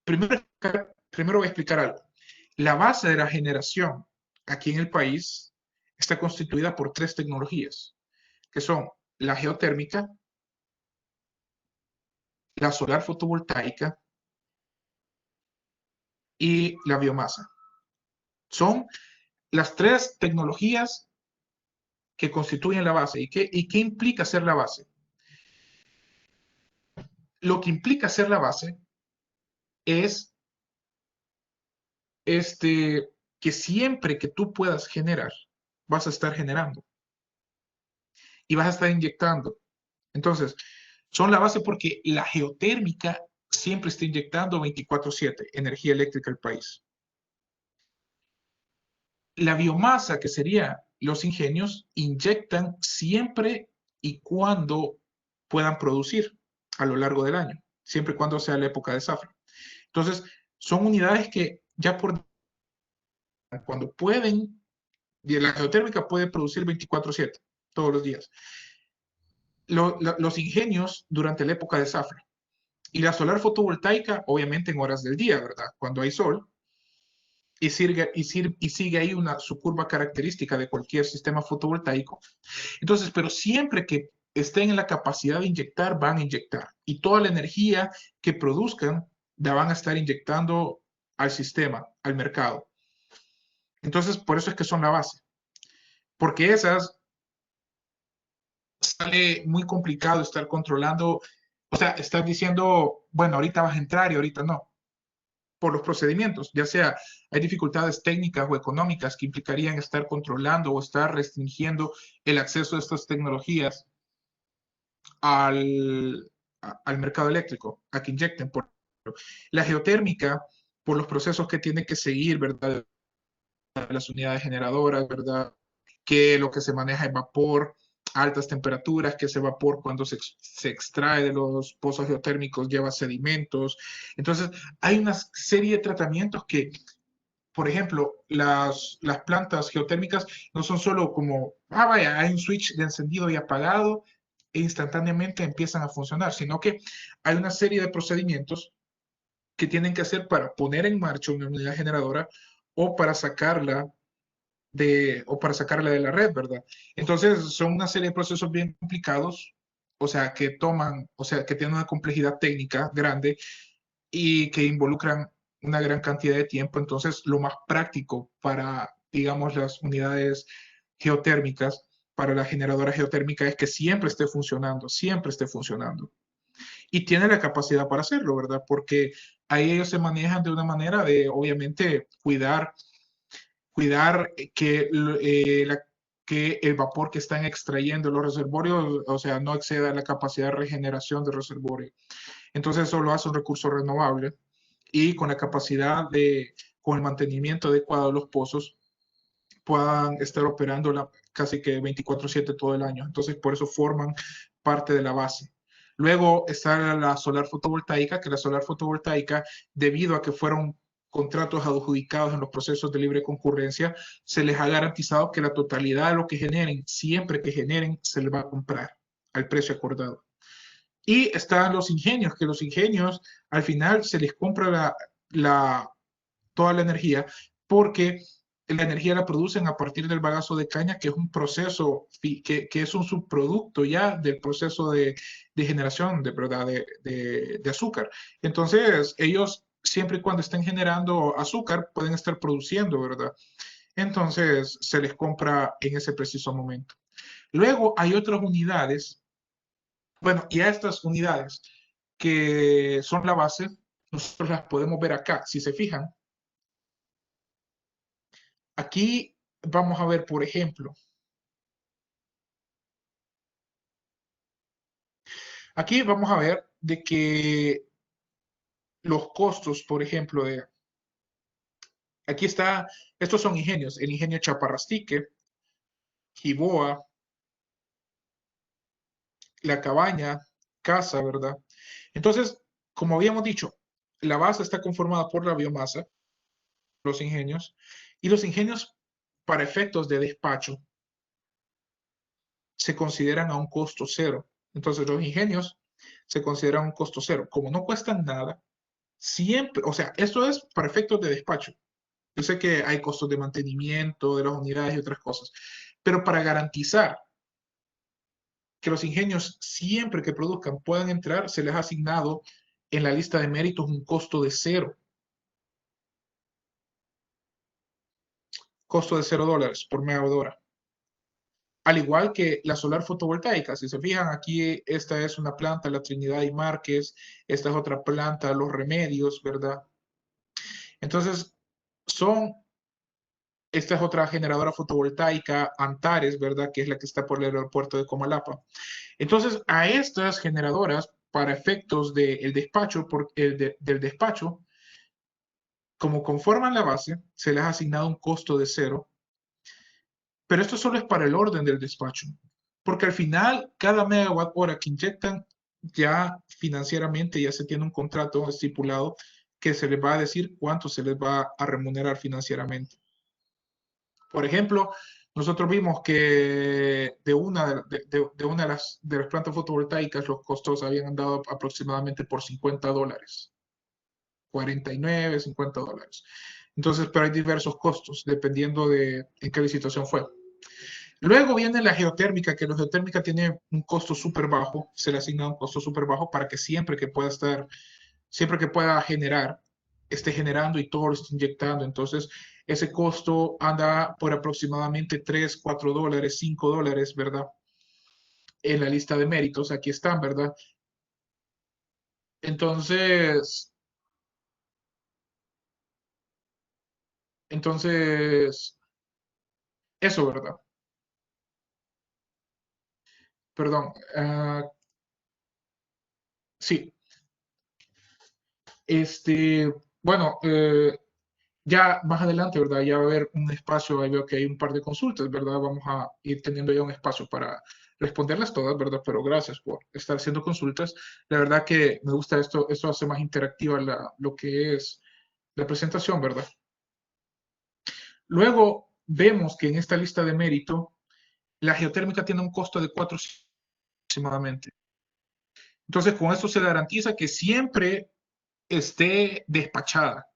[SPEAKER 1] primero voy a explicar algo. La base de la generación aquí en el país está constituida por 3 tecnologías, que son la geotérmica, la solar fotovoltaica y la biomasa. Son las 3 tecnologías que constituyen la base. ¿Y qué implica ser la base? Lo que implica ser la base es que siempre que tú puedas generar, vas a estar generando y vas a estar inyectando. Entonces, son la base porque la geotérmica siempre está inyectando 24/7 energía eléctrica al país. La biomasa, que sería los ingenios, inyectan siempre y cuando puedan producir a lo largo del año, siempre y cuando sea la época de zafra. Entonces, son unidades que ya por cuando pueden, y la geotérmica puede producir 24/7, todos los días. Los ingenios durante la época de zafra y la solar fotovoltaica, obviamente en horas del día, ¿verdad? Cuando hay sol, y sigue ahí su curva característica de cualquier sistema fotovoltaico. Entonces, pero siempre que estén en la capacidad de inyectar, van a inyectar. Y toda la energía que produzcan la van a estar inyectando al sistema, al mercado. Entonces, por eso es que son la base. Porque esas sale muy complicado estar controlando, o sea, estar diciendo, bueno, ahorita vas a entrar y ahorita no, por los procedimientos, ya sea hay dificultades técnicas o económicas que implicarían estar controlando o estar restringiendo el acceso a estas tecnologías al, al mercado eléctrico, a que inyecten. Por la geotérmica, por los procesos que tiene que seguir, ¿verdad? Las unidades generadoras, ¿verdad? Que lo que se maneja es vapor, altas temperaturas, que ese vapor cuando se extrae de los pozos geotérmicos lleva sedimentos. Entonces, hay una serie de tratamientos que, por ejemplo, las plantas geotérmicas no son solo como, vaya, hay un switch de encendido y apagado e instantáneamente empiezan a funcionar, sino que hay una serie de procedimientos que tienen que hacer para poner en marcha una unidad generadora o para sacarla de la red, ¿verdad? Entonces, son una serie de procesos bien complicados, o sea, que tienen una complejidad técnica grande y que involucran una gran cantidad de tiempo. Entonces, lo más práctico para, digamos, las unidades geotérmicas, para la generadora geotérmica, es que siempre esté funcionando, siempre esté funcionando. Y tiene la capacidad para hacerlo, ¿verdad? Porque ahí ellos se manejan de una manera de, obviamente, cuidar que el vapor que están extrayendo los reservorios, o sea, no exceda la capacidad de regeneración del reservorio. Entonces eso lo hace un recurso renovable y con la capacidad con el mantenimiento adecuado de los pozos, puedan estar operando casi que 24/7 todo el año. Entonces por eso forman parte de la base. Luego está la solar fotovoltaica, que la solar fotovoltaica, debido a que fueron contratos adjudicados en los procesos de libre concurrencia, se les ha garantizado que la totalidad de lo que generen, siempre que generen, se les va a comprar al precio acordado. Y están los ingenios, que los ingenios al final se les compra toda la energía porque la energía la producen a partir del bagazo de caña, que es un proceso, que es un subproducto ya del proceso de generación ¿verdad? De azúcar. Entonces, ellos siempre y cuando estén generando azúcar, pueden estar produciendo, ¿verdad? Entonces, se les compra en ese preciso momento. Luego hay otras unidades, bueno, y a estas unidades que son la base, nosotros las podemos ver acá. Si se fijan, aquí vamos a ver, por ejemplo, aquí vamos a ver de que los costos, por ejemplo, aquí está, estos son ingenios, el ingenio Chaparrastique, Jiboa, La Cabaña, Casa, ¿verdad? Entonces, como habíamos dicho, la base está conformada por la biomasa, los ingenios, y los ingenios, para efectos de despacho, se consideran a un costo cero. Entonces, los ingenios se consideran un costo cero. Como no cuestan nada, siempre, o sea, esto es para efectos de despacho. Yo sé que hay costos de mantenimiento de las unidades y otras cosas, pero para garantizar que los ingenios siempre que produzcan puedan entrar, se les ha asignado en la lista de méritos un costo de cero, costo de $0 por megawatt hora. Al igual que la solar fotovoltaica, si se fijan, aquí esta es una planta, la Trinidad y Márquez, esta es otra planta, Los Remedios, ¿verdad? Entonces, esta es otra generadora fotovoltaica, Antares, ¿verdad? Que es la que está por el aeropuerto de Comalapa. Entonces, a estas generadoras, para efectos del despacho, del despacho, como conforman la base, se les ha asignado un costo de cero, pero esto solo es para el orden del despacho, porque al final, cada megawatt hora que inyectan, ya financieramente ya se tiene un contrato estipulado que se les va a decir cuánto se les va a remunerar financieramente. Por ejemplo, nosotros vimos que de una de las plantas fotovoltaicas los costos habían andado aproximadamente por $50, 49, $50. Entonces, pero hay diversos costos dependiendo de en qué licitación fue. Luego viene la geotérmica, que la geotérmica tiene un costo súper bajo, se le asigna un costo súper bajo para que siempre que pueda generar, esté generando y todo lo esté inyectando. Entonces, ese costo anda por aproximadamente $3, $4, $5, ¿verdad? En la lista de méritos, aquí están, ¿verdad? Entonces, entonces, eso, ¿verdad? Perdón. Sí, bueno, ya más adelante, ¿verdad? Ya va a haber un espacio, ahí veo que hay un par de consultas, ¿verdad? Vamos a ir teniendo ya un espacio para responderlas todas, ¿verdad? Pero gracias por estar haciendo consultas. La verdad que me gusta esto hace más interactiva lo que es la presentación, ¿verdad? Luego vemos que en esta lista de mérito, la geotérmica tiene un costo de 4 aproximadamente. Entonces, con esto se garantiza que siempre esté despachada.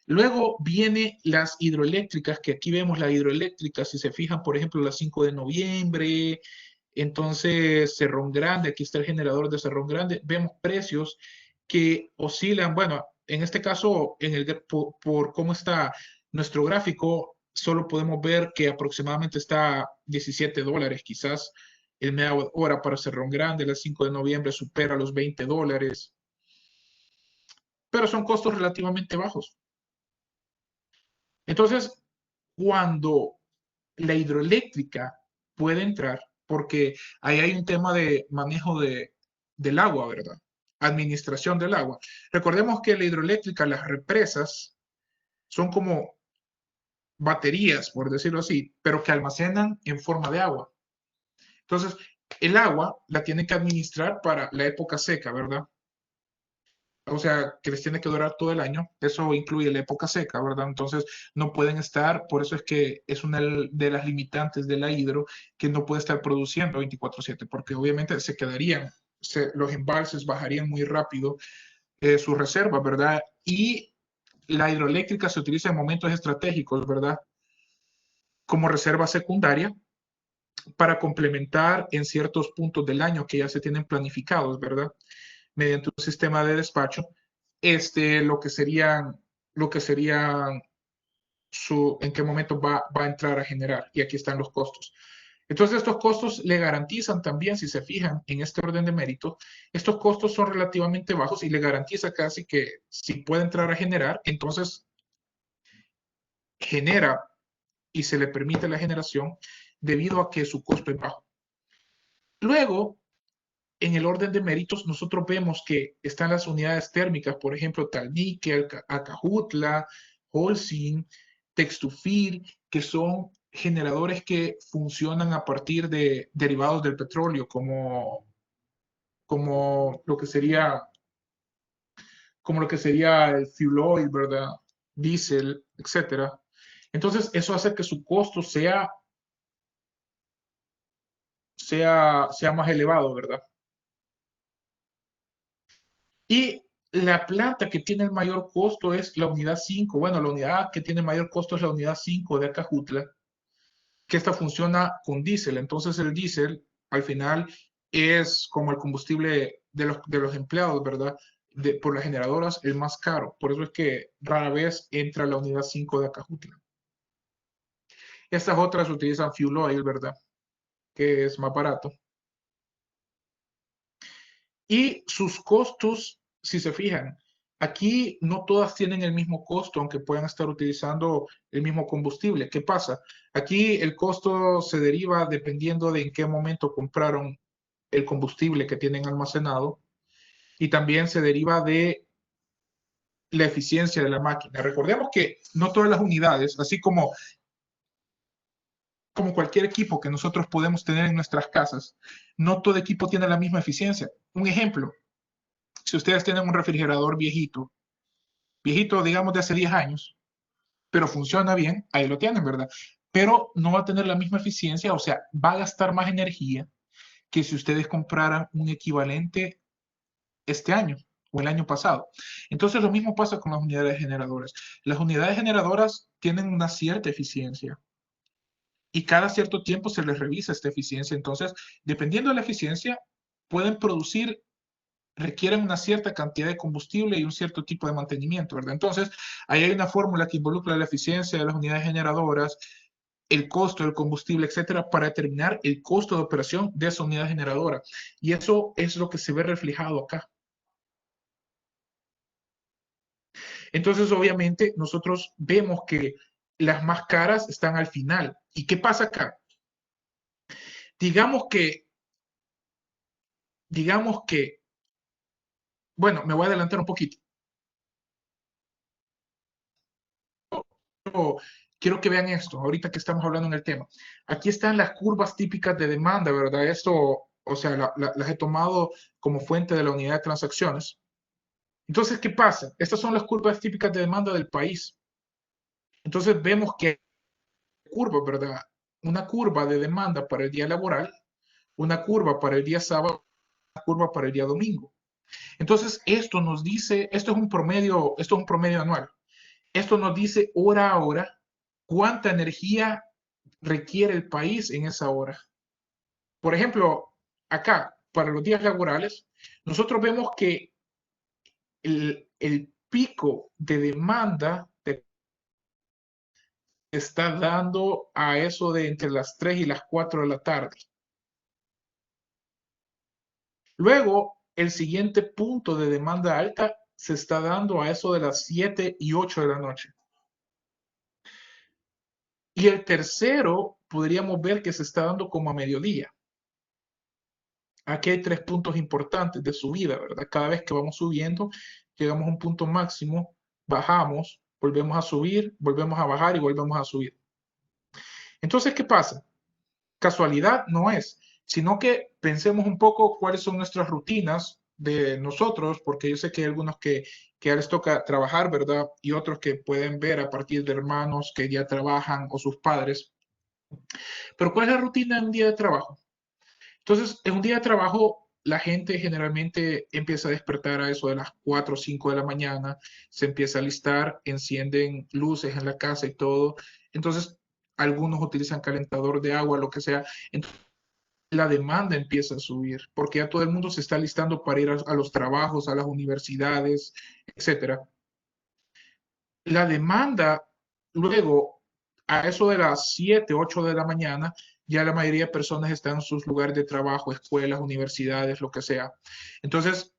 [SPEAKER 1] Luego viene las hidroeléctricas, que aquí vemos la hidroeléctrica, si se fijan, por ejemplo, la 5 de noviembre, entonces Cerrón Grande, aquí está el generador de Cerrón Grande, vemos precios que oscilan, bueno, en este caso, por cómo está nuestro gráfico, solo podemos ver que aproximadamente está $17, quizás el megawatt hora para Cerrón Grande, la 5 de noviembre supera los $20, pero son costos relativamente bajos. Entonces, cuando la hidroeléctrica puede entrar, porque ahí hay un tema de manejo del agua, ¿verdad? Administración del agua. Recordemos que la hidroeléctrica, las represas, son como baterías, por decirlo así, pero que almacenan en forma de agua. Entonces, el agua la tiene que administrar para la época seca, ¿verdad? O sea, que les tiene que durar todo el año. Eso incluye la época seca, ¿verdad? Entonces, no pueden estar, por eso es que es una de las limitantes de la hidro, que no puede estar produciendo 24/7, porque obviamente se quedarían, los embalses bajarían muy rápido sus reservas, ¿verdad? Y la hidroeléctrica se utiliza en momentos estratégicos, ¿verdad? Como reserva secundaria para complementar en ciertos puntos del año que ya se tienen planificados, ¿verdad? Mediante un sistema de despacho, lo que serían en qué momento va a entrar a generar. Y aquí están los costos. Entonces, estos costos le garantizan también, si se fijan en este orden de mérito, estos costos son relativamente bajos y le garantiza casi que si puede entrar a generar, entonces genera y se le permite la generación debido a que su costo es bajo. Luego, en el orden de méritos, nosotros vemos que están las unidades térmicas, por ejemplo, Talnique, Acajutla, Holcim, Textufil, que son generadores que funcionan a partir de derivados del petróleo, como lo que sería, como lo que sería el fuel oil, ¿verdad? Diesel, etcétera. Entonces, eso hace que su costo sea más elevado, ¿verdad? Y la planta que tiene el mayor costo es la unidad 5. Bueno, la unidad que tiene mayor costo es la unidad 5 de Acajutla, que esta funciona con diésel. Entonces el diésel al final es como el combustible de los empleados, ¿verdad? Por las generadoras, el más caro. Por eso es que rara vez entra la unidad 5 de Acajutla. Estas otras utilizan fuel oil, ¿verdad? Que es más barato. Y sus costos, si se fijan, aquí no todas tienen el mismo costo, aunque puedan estar utilizando el mismo combustible. ¿Qué pasa? Aquí el costo se deriva dependiendo de en qué momento compraron el combustible que tienen almacenado y también se deriva de la eficiencia de la máquina. Recordemos que no todas las unidades, así como cualquier equipo que nosotros podemos tener en nuestras casas, no todo equipo tiene la misma eficiencia. Un ejemplo, si ustedes tienen un refrigerador viejito, digamos de hace 10 años, pero funciona bien, ahí lo tienen, ¿verdad? pero no va a tener la misma eficiencia, o sea, va a gastar más energía que si ustedes compraran un equivalente este año o el año pasado. Entonces lo mismo pasa con las unidades generadoras. Las unidades generadoras tienen una cierta eficiencia y cada cierto tiempo se les revisa esta eficiencia. Entonces, dependiendo de la eficiencia, pueden producir, requieren una cierta cantidad de combustible y un cierto tipo de mantenimiento, ¿verdad? Entonces, ahí hay una fórmula que involucra la eficiencia de las unidades generadoras, el costo del combustible, etcétera, para determinar el costo de operación de esa unidad generadora. Y eso es lo que se ve reflejado acá. Entonces, obviamente, nosotros vemos que las más caras están al final. ¿Y qué pasa acá? Digamos que, digamos que, bueno, me voy a adelantar un poquito. Quiero que vean esto, ahorita que estamos hablando en el tema. Aquí están las curvas típicas de demanda, ¿verdad? Esto, o sea, las he tomado como fuente de la unidad de transacciones. Entonces, ¿qué pasa? Estas son las curvas típicas de demanda del país. Entonces, vemos que hay curvas, ¿verdad? Una curva de demanda para el día laboral, una curva para el día sábado, una curva para el día domingo. Entonces, esto nos dice, esto es un promedio anual. Esto nos dice hora a hora cuánta energía requiere el país en esa hora. Por ejemplo, acá, para los días laborales, nosotros vemos que el pico de demanda está dando a eso de entre las 3 y las 4 de la tarde. Luego, el siguiente punto de demanda alta se está dando a eso de las 7 y 8 de la noche. Y el tercero, podríamos ver que se está dando como a mediodía. Aquí hay tres puntos importantes de subida, ¿verdad? Cada vez que vamos subiendo, llegamos a un punto máximo, bajamos, volvemos a subir, volvemos a bajar y volvemos a subir. Entonces, ¿qué pasa? Casualidad no es, sino que pensemos un poco cuáles son nuestras rutinas de nosotros, porque yo sé que hay algunos que ya les toca trabajar, ¿verdad? Y otros que pueden ver a partir de hermanos que ya trabajan o sus padres. Pero ¿cuál es la rutina de un día de trabajo? Entonces, en un día de trabajo, la gente generalmente empieza a despertar a eso de las 4 o 5 de la mañana, se empieza a alistar, encienden luces en la casa y todo. Entonces, algunos utilizan calentador de agua, lo que sea. Entonces, la demanda empieza a subir, porque ya todo el mundo se está listando para ir a los trabajos, a las universidades, etcétera. La demanda, luego, a eso de las 7 8 de la mañana, ya la mayoría de personas están en sus lugares de trabajo, escuelas, universidades, lo que sea. Entonces,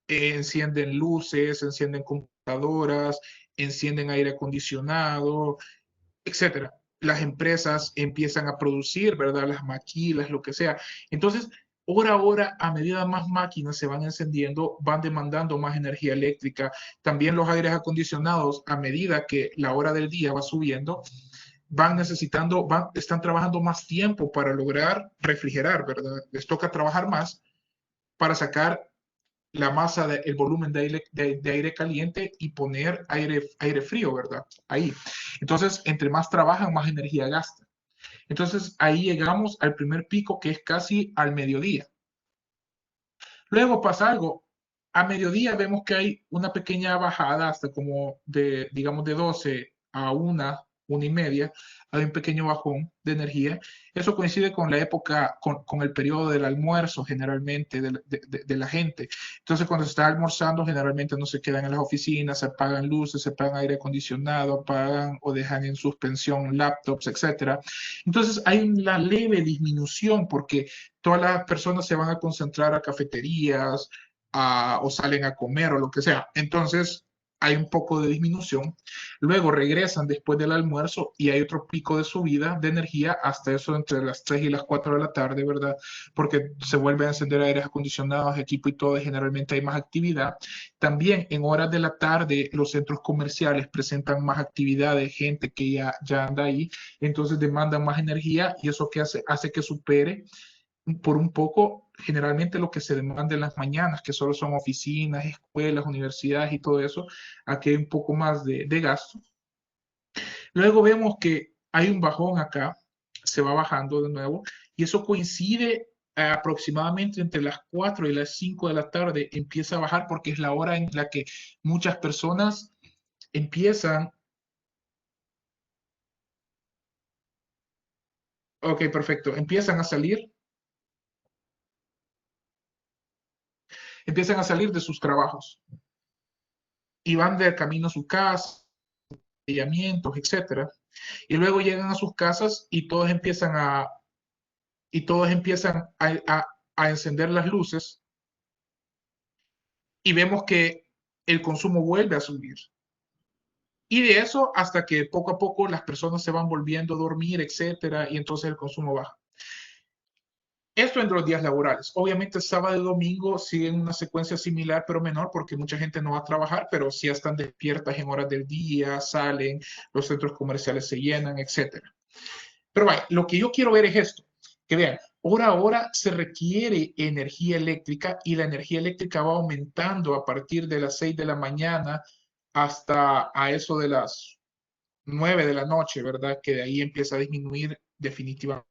[SPEAKER 1] encienden luces, encienden computadoras, encienden aire acondicionado, etcétera. Las empresas empiezan a producir, ¿verdad? Las maquilas, lo que sea. Entonces, hora a hora, a medida más máquinas se van encendiendo, van demandando más energía eléctrica. También los aires acondicionados, a medida que la hora del día va subiendo, van necesitando, están trabajando más tiempo para lograr refrigerar, ¿verdad? Les toca trabajar más para sacar la masa, el volumen de aire caliente y poner aire frío, ¿verdad? Ahí. Entonces, entre más trabajan, más energía gastan. Entonces, ahí llegamos al primer pico que es casi al mediodía. Luego pasa algo. A mediodía vemos que hay una pequeña bajada hasta como de, digamos, de 12 a 1 y media. Hay un pequeño bajón de energía. Eso coincide con la época, con el periodo del almuerzo generalmente de la gente. Entonces, cuando se está almorzando, generalmente no se quedan en las oficinas, se apagan luces, se apagan aire acondicionado, apagan o dejan en suspensión laptops, etcétera. Entonces, hay una leve disminución porque todas las personas se van a concentrar a cafeterías o salen a comer o lo que sea. Entonces hay un poco de disminución. Luego regresan después del almuerzo y hay otro pico de subida de energía hasta eso entre las 3 y las 4 de la tarde, ¿verdad? Porque se vuelven a encender aires acondicionados, equipo y todo, y generalmente hay más actividad. También en horas de la tarde los centros comerciales presentan más actividad de gente que ya anda ahí, entonces demandan más energía y eso que hace que supere por un poco generalmente lo que se demanda en las mañanas, que solo son oficinas, escuelas, universidades y todo eso, aquí hay un poco más de gasto. Luego vemos que hay un bajón acá, se va bajando de nuevo, y eso coincide aproximadamente entre las 4 y las 5 de la tarde, empieza a bajar porque es la hora en la que muchas personas empiezan, ok, perfecto, empiezan a salir de sus trabajos y van de camino a su casa, etcétera, y luego llegan a sus casas y todos empiezan a encender las luces y vemos que el consumo vuelve a subir. Y de eso hasta que poco a poco las personas se van volviendo a dormir, etcétera, y entonces el consumo baja. Esto en los días laborales. Obviamente sábado y domingo siguen una secuencia similar pero menor porque mucha gente no va a trabajar, pero sí están despiertas en horas del día, salen, los centros comerciales se llenan, etcétera. Pero vaya, lo que yo quiero ver es esto, que vean, hora a hora se requiere energía eléctrica y la energía eléctrica va aumentando a partir de las 6 de la mañana hasta a eso de las 9 de la noche, ¿verdad? Que de ahí empieza a disminuir definitivamente.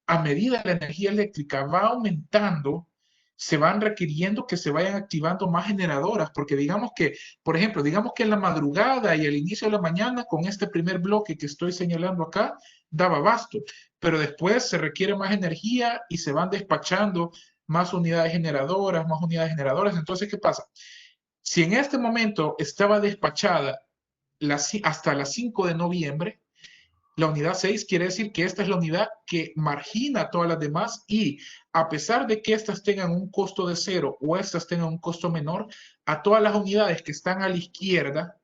[SPEAKER 1] A medida que la energía eléctrica va aumentando, se van requiriendo que se vayan activando más generadoras, porque digamos que, por ejemplo, digamos que en la madrugada y al inicio de la mañana, con este primer bloque que estoy señalando acá, daba abasto, pero después se requiere más energía y se van despachando más unidades generadoras, más unidades generadoras. Entonces, ¿qué pasa? Si en este momento estaba despachada hasta las 5 de noviembre, la unidad 6 quiere decir que esta es la unidad que margina a todas las demás y a pesar de que estas tengan un costo de cero o estas tengan un costo menor, a todas las unidades que están a la izquierda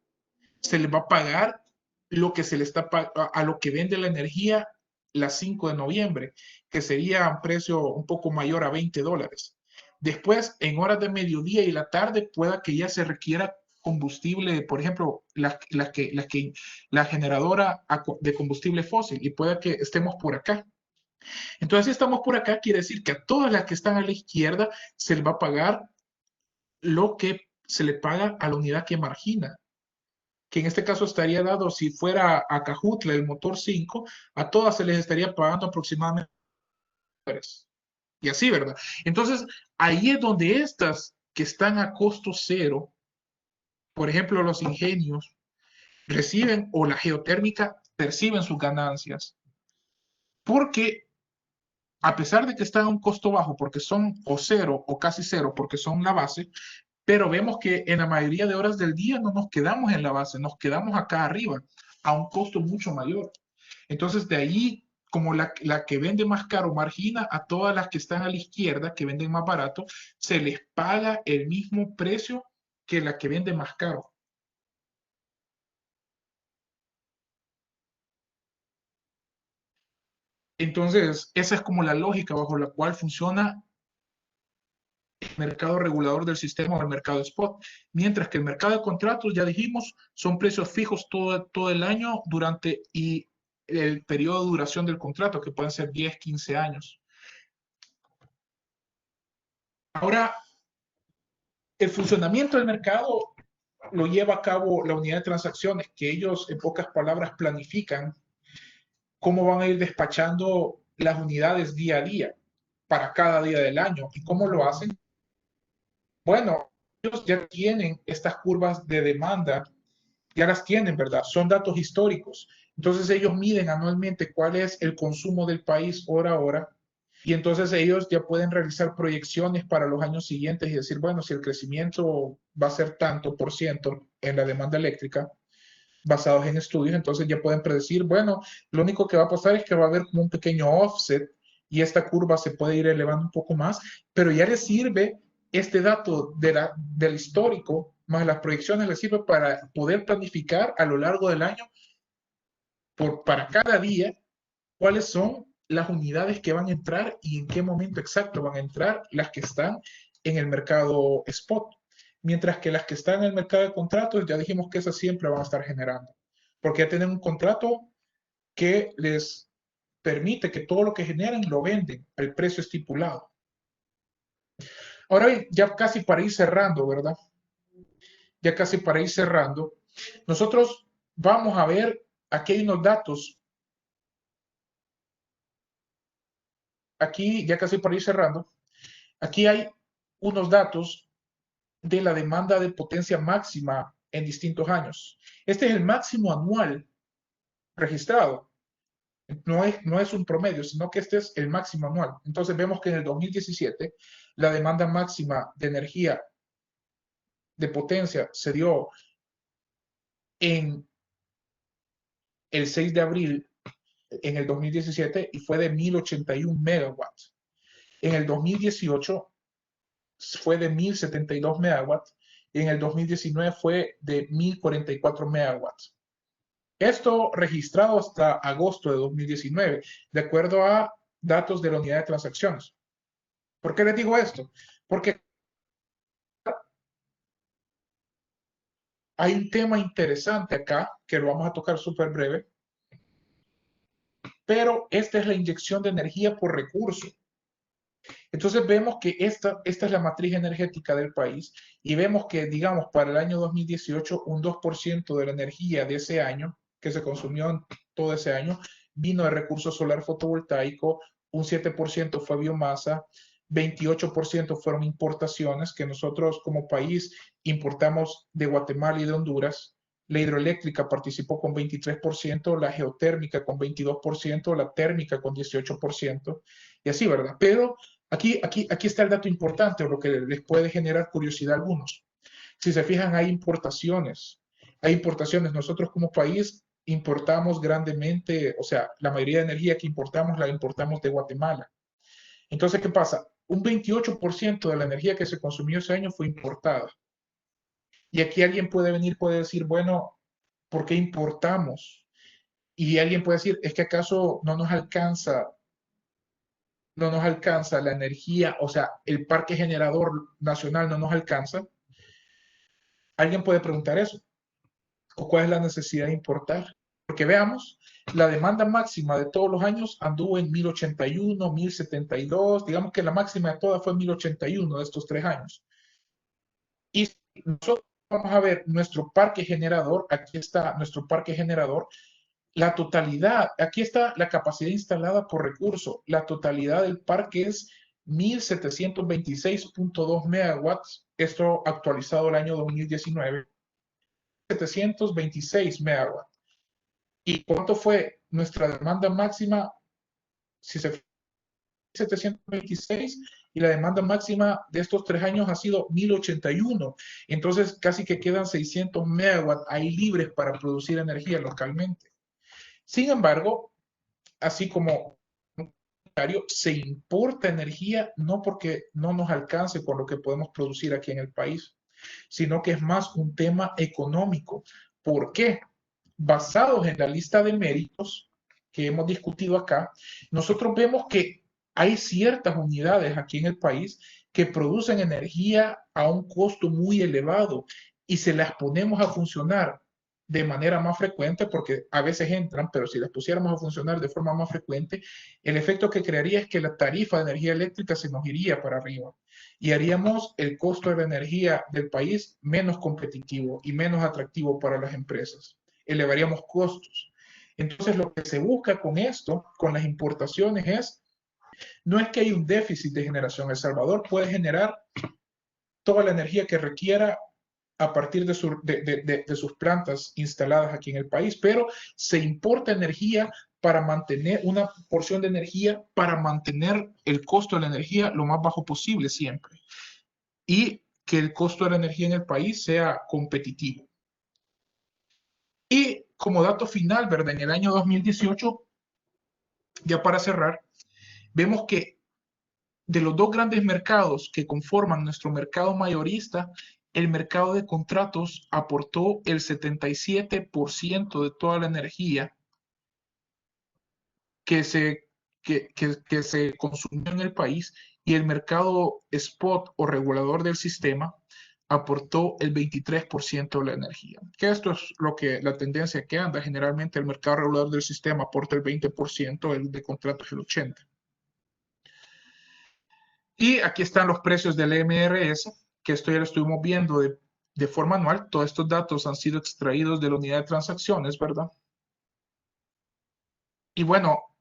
[SPEAKER 1] se les va a pagar lo que se le está a lo que vende la energía las 5 de noviembre, que sería un precio un poco mayor a $20. Después, en horas de mediodía y la tarde, pueda que ya se requiera combustible, por ejemplo, la generadora de combustible fósil y pueda que estemos por acá. Entonces, si estamos por acá, quiere decir que a todas las que están a la izquierda se les va a pagar lo que se le paga a la unidad que margina, que en este caso estaría dado, si fuera a Cajutla el motor 5, a todas se les estaría pagando aproximadamente $3. Y así, ¿verdad? Entonces, ahí es donde estas que están a costo cero, por ejemplo, los ingenios, reciben o la geotérmica perciben sus ganancias, porque a pesar de que están a un costo bajo, porque son o cero o casi cero, porque son la base, pero vemos que en la mayoría de horas del día no nos quedamos en la base, nos quedamos acá arriba, a un costo mucho mayor. Entonces, de ahí, como la que vende más caro margina a todas las que están a la izquierda, que venden más barato, se les paga el mismo precio que la que vende más caro. Entonces, esa es como la lógica bajo la cual funciona el mercado regulador del sistema o el mercado spot. Mientras que el mercado de contratos, ya dijimos, son precios fijos todo el año durante y el periodo de duración del contrato, que pueden ser 10, 15 años. Ahora, el funcionamiento del mercado lo lleva a cabo la unidad de transacciones, que ellos, en pocas palabras, planifican cómo van a ir despachando las unidades día a día para cada día del año. ¿Y cómo lo hacen? Bueno, ellos ya tienen estas curvas de demanda, ya las tienen, ¿verdad? Son datos históricos. Entonces ellos miden anualmente cuál es el consumo del país hora a hora y entonces ellos ya pueden realizar proyecciones para los años siguientes y decir, bueno, si el crecimiento va a ser tanto por ciento en la demanda eléctrica, basados en estudios, entonces ya pueden predecir, bueno, lo único que va a pasar es que va a haber como un pequeño offset y esta curva se puede ir elevando un poco más, pero ya les sirve este dato del histórico, más las proyecciones, les sirve para poder planificar a lo largo del año para cada día cuáles son las unidades que van a entrar y en qué momento exacto van a entrar las que están en el mercado spot. Mientras que las que están en el mercado de contratos, ya dijimos que esas siempre van a estar generando. Porque ya tienen un contrato que les permite que todo lo que generen lo venden al precio estipulado. Ahora bien, ya casi para ir cerrando, ¿verdad? Ya casi para ir cerrando, nosotros vamos a ver aquí hay unos datos. Aquí, ya casi para ir cerrando, aquí hay unos datos de la demanda de potencia máxima en distintos años. Este es el máximo anual registrado. No es un promedio, sino que este es el máximo anual. Entonces vemos que en el 2017 la demanda máxima de energía de potencia se dio en el 6 de abril en el 2017 y fue de 1081 megawatts. En el 2018 fue de 1072 megawatts y en el 2019 fue de 1044 megawatts. Esto registrado hasta agosto de 2019, de acuerdo a datos de la unidad de transacciones. ¿Por qué les digo esto? Porque hay un tema interesante acá, que lo vamos a tocar súper breve, pero esta es la inyección de energía por recurso. Entonces vemos que esta es la matriz energética del país y vemos que, digamos, para el año 2018, un 2% de la energía de ese año, que se consumió en todo ese año, vino de recurso solar fotovoltaico, un 7% fue biomasa, 28% fueron importaciones que nosotros como país importamos de Guatemala y de Honduras. La hidroeléctrica participó con 23%, la geotérmica con 22%, la térmica con 18%, y así, ¿verdad? Pero aquí está el dato importante o lo que les puede generar curiosidad a algunos. Si se fijan, hay importaciones. Hay importaciones. Nosotros como país importamos grandemente, o sea, la mayoría de energía que importamos la importamos de Guatemala. Entonces, ¿qué pasa? Un 28% de la energía que se consumió ese año fue importada. Y aquí alguien puede venir, puede decir, bueno, ¿por qué importamos? Y alguien puede decir, ¿es que acaso no nos alcanza la energía, o sea, el parque generador nacional no nos alcanza? Alguien puede preguntar eso. ¿O cuál es la necesidad de importar? Porque veamos, la demanda máxima de todos los años anduvo en 1081, 1072, digamos que la máxima de todas fue 1081 de estos 3 años. Y nosotros vamos a ver nuestro parque generador, aquí está nuestro parque generador, la totalidad, aquí está la capacidad instalada por recurso, la totalidad del parque es 1726.2 megawatts, esto actualizado el año 2019, 726 megawatts. ¿Y cuánto fue nuestra demanda máxima? Si se fue 726 y la demanda máxima de estos 3 años ha sido 1081. Entonces casi que quedan 600 megawatts ahí libres para producir energía localmente. Sin embargo, así como se importa energía no porque no nos alcance con lo que podemos producir aquí en el país, sino que es más un tema económico. ¿Por qué? Basados en la lista de méritos que hemos discutido acá, nosotros vemos que hay ciertas unidades aquí en el país que producen energía a un costo muy elevado y se las ponemos a funcionar de manera más frecuente, porque a veces entran, pero si las pusiéramos a funcionar de forma más frecuente, el efecto que crearía es que la tarifa de energía eléctrica se nos iría para arriba y haríamos el costo de la energía del país menos competitivo y menos atractivo para las empresas. Elevaríamos costos. Entonces, lo que se busca con esto, con las importaciones, no es que hay un déficit de generación. El Salvador puede generar toda la energía que requiera a partir de sus plantas instaladas aquí en el país, pero se importa energía para mantener una porción de energía, para mantener el costo de la energía lo más bajo posible siempre y que el costo de la energía en el país sea competitivo. Y como dato final, ¿verdad? En el año 2018, ya para cerrar, vemos que de los dos grandes mercados que conforman nuestro mercado mayorista, el mercado de contratos aportó el 77% de toda la energía que se consumió en el país y el mercado spot o regulador del sistema aportó el 23% de la energía. Que esto es la tendencia que anda. Generalmente el mercado regulador del sistema aporta el 20%, el de contratos el 80%. Y aquí están los precios del MRS, que esto ya lo estuvimos viendo de forma anual. Todos estos datos han sido extraídos de la unidad de transacciones, ¿verdad? Y bueno,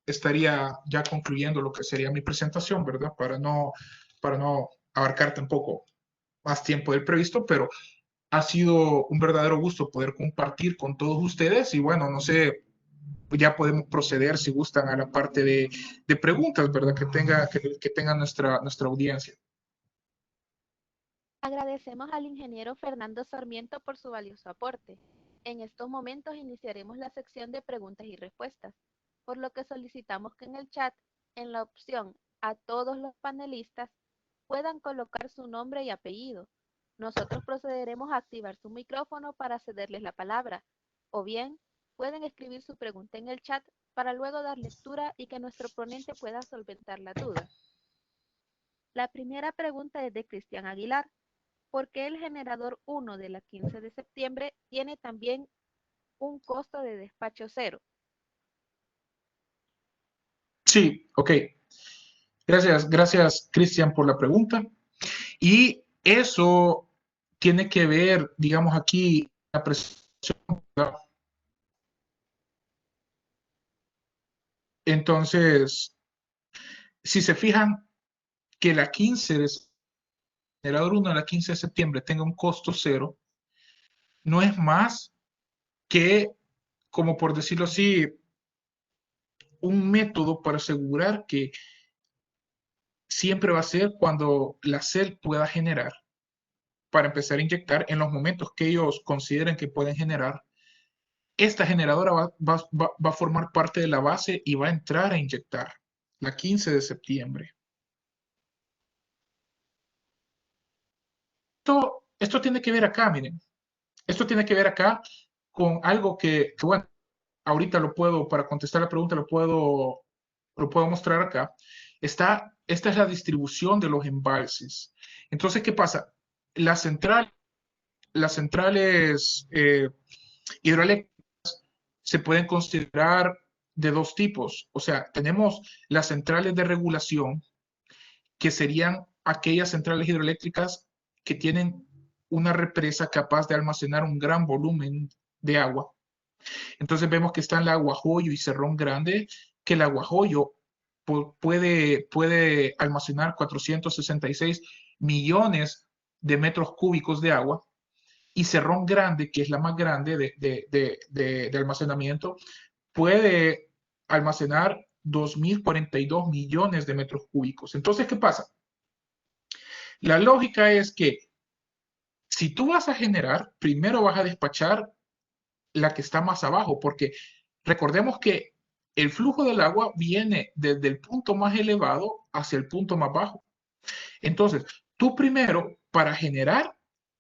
[SPEAKER 1] estaría ya concluyendo lo que sería mi presentación, ¿verdad? Para no abarcar tampoco más tiempo del previsto, pero ha sido un verdadero gusto poder compartir con todos ustedes y bueno, no sé, ya podemos proceder si gustan a la parte de preguntas, ¿verdad? Que tenga nuestra audiencia.
[SPEAKER 2] Agradecemos al ingeniero Fernando Sarmiento por su valioso aporte. En estos momentos iniciaremos la sección de preguntas y respuestas, por lo que solicitamos que en el chat, en la opción a todos los panelistas, puedan colocar su nombre y apellido. Nosotros procederemos a activar su micrófono para cederles la palabra, o bien pueden escribir su pregunta en el chat para luego dar lectura y que nuestro ponente pueda solventar las dudas. La primera pregunta es de Cristian Aguilar. ¿Por qué el generador 1 de la 15 de septiembre tiene también un costo de despacho cero?
[SPEAKER 1] Sí, ok. Gracias, Cristian, por la pregunta. Y eso tiene que ver, digamos aquí, la presentación. Entonces, si se fijan que la 15 de generador 1 a la 15 de septiembre tenga un costo cero, no es más que, como por decirlo así, un método para asegurar que siempre va a ser cuando la CEL pueda generar, para empezar a inyectar en los momentos que ellos consideren que pueden generar. Esta generadora va a formar parte de la base y va a entrar a inyectar la 15 de septiembre. Esto tiene que ver acá, miren. Esto tiene que ver acá con algo bueno, ahorita lo puedo, para contestar la pregunta, lo puedo mostrar acá. Esta es la distribución de los embalses. Entonces, ¿qué pasa? Las centrales, las centrales hidroeléctricas se pueden considerar de dos tipos. O sea, tenemos las centrales de regulación, que serían aquellas centrales hidroeléctricas que tienen una represa capaz de almacenar un gran volumen de agua. Entonces vemos que están la Aguajoyo y Cerrón Grande, que el Aguajoyo puede almacenar 466 millones de metros cúbicos de agua, y Cerrón Grande, que es la más grande de almacenamiento, puede almacenar 2.042 millones de metros cúbicos. Entonces, ¿qué pasa? La lógica es que si tú vas a generar, primero vas a despachar la que está más abajo, porque recordemos que el flujo del agua viene desde el punto más elevado hacia el punto más bajo. Entonces, tú primero, para generar,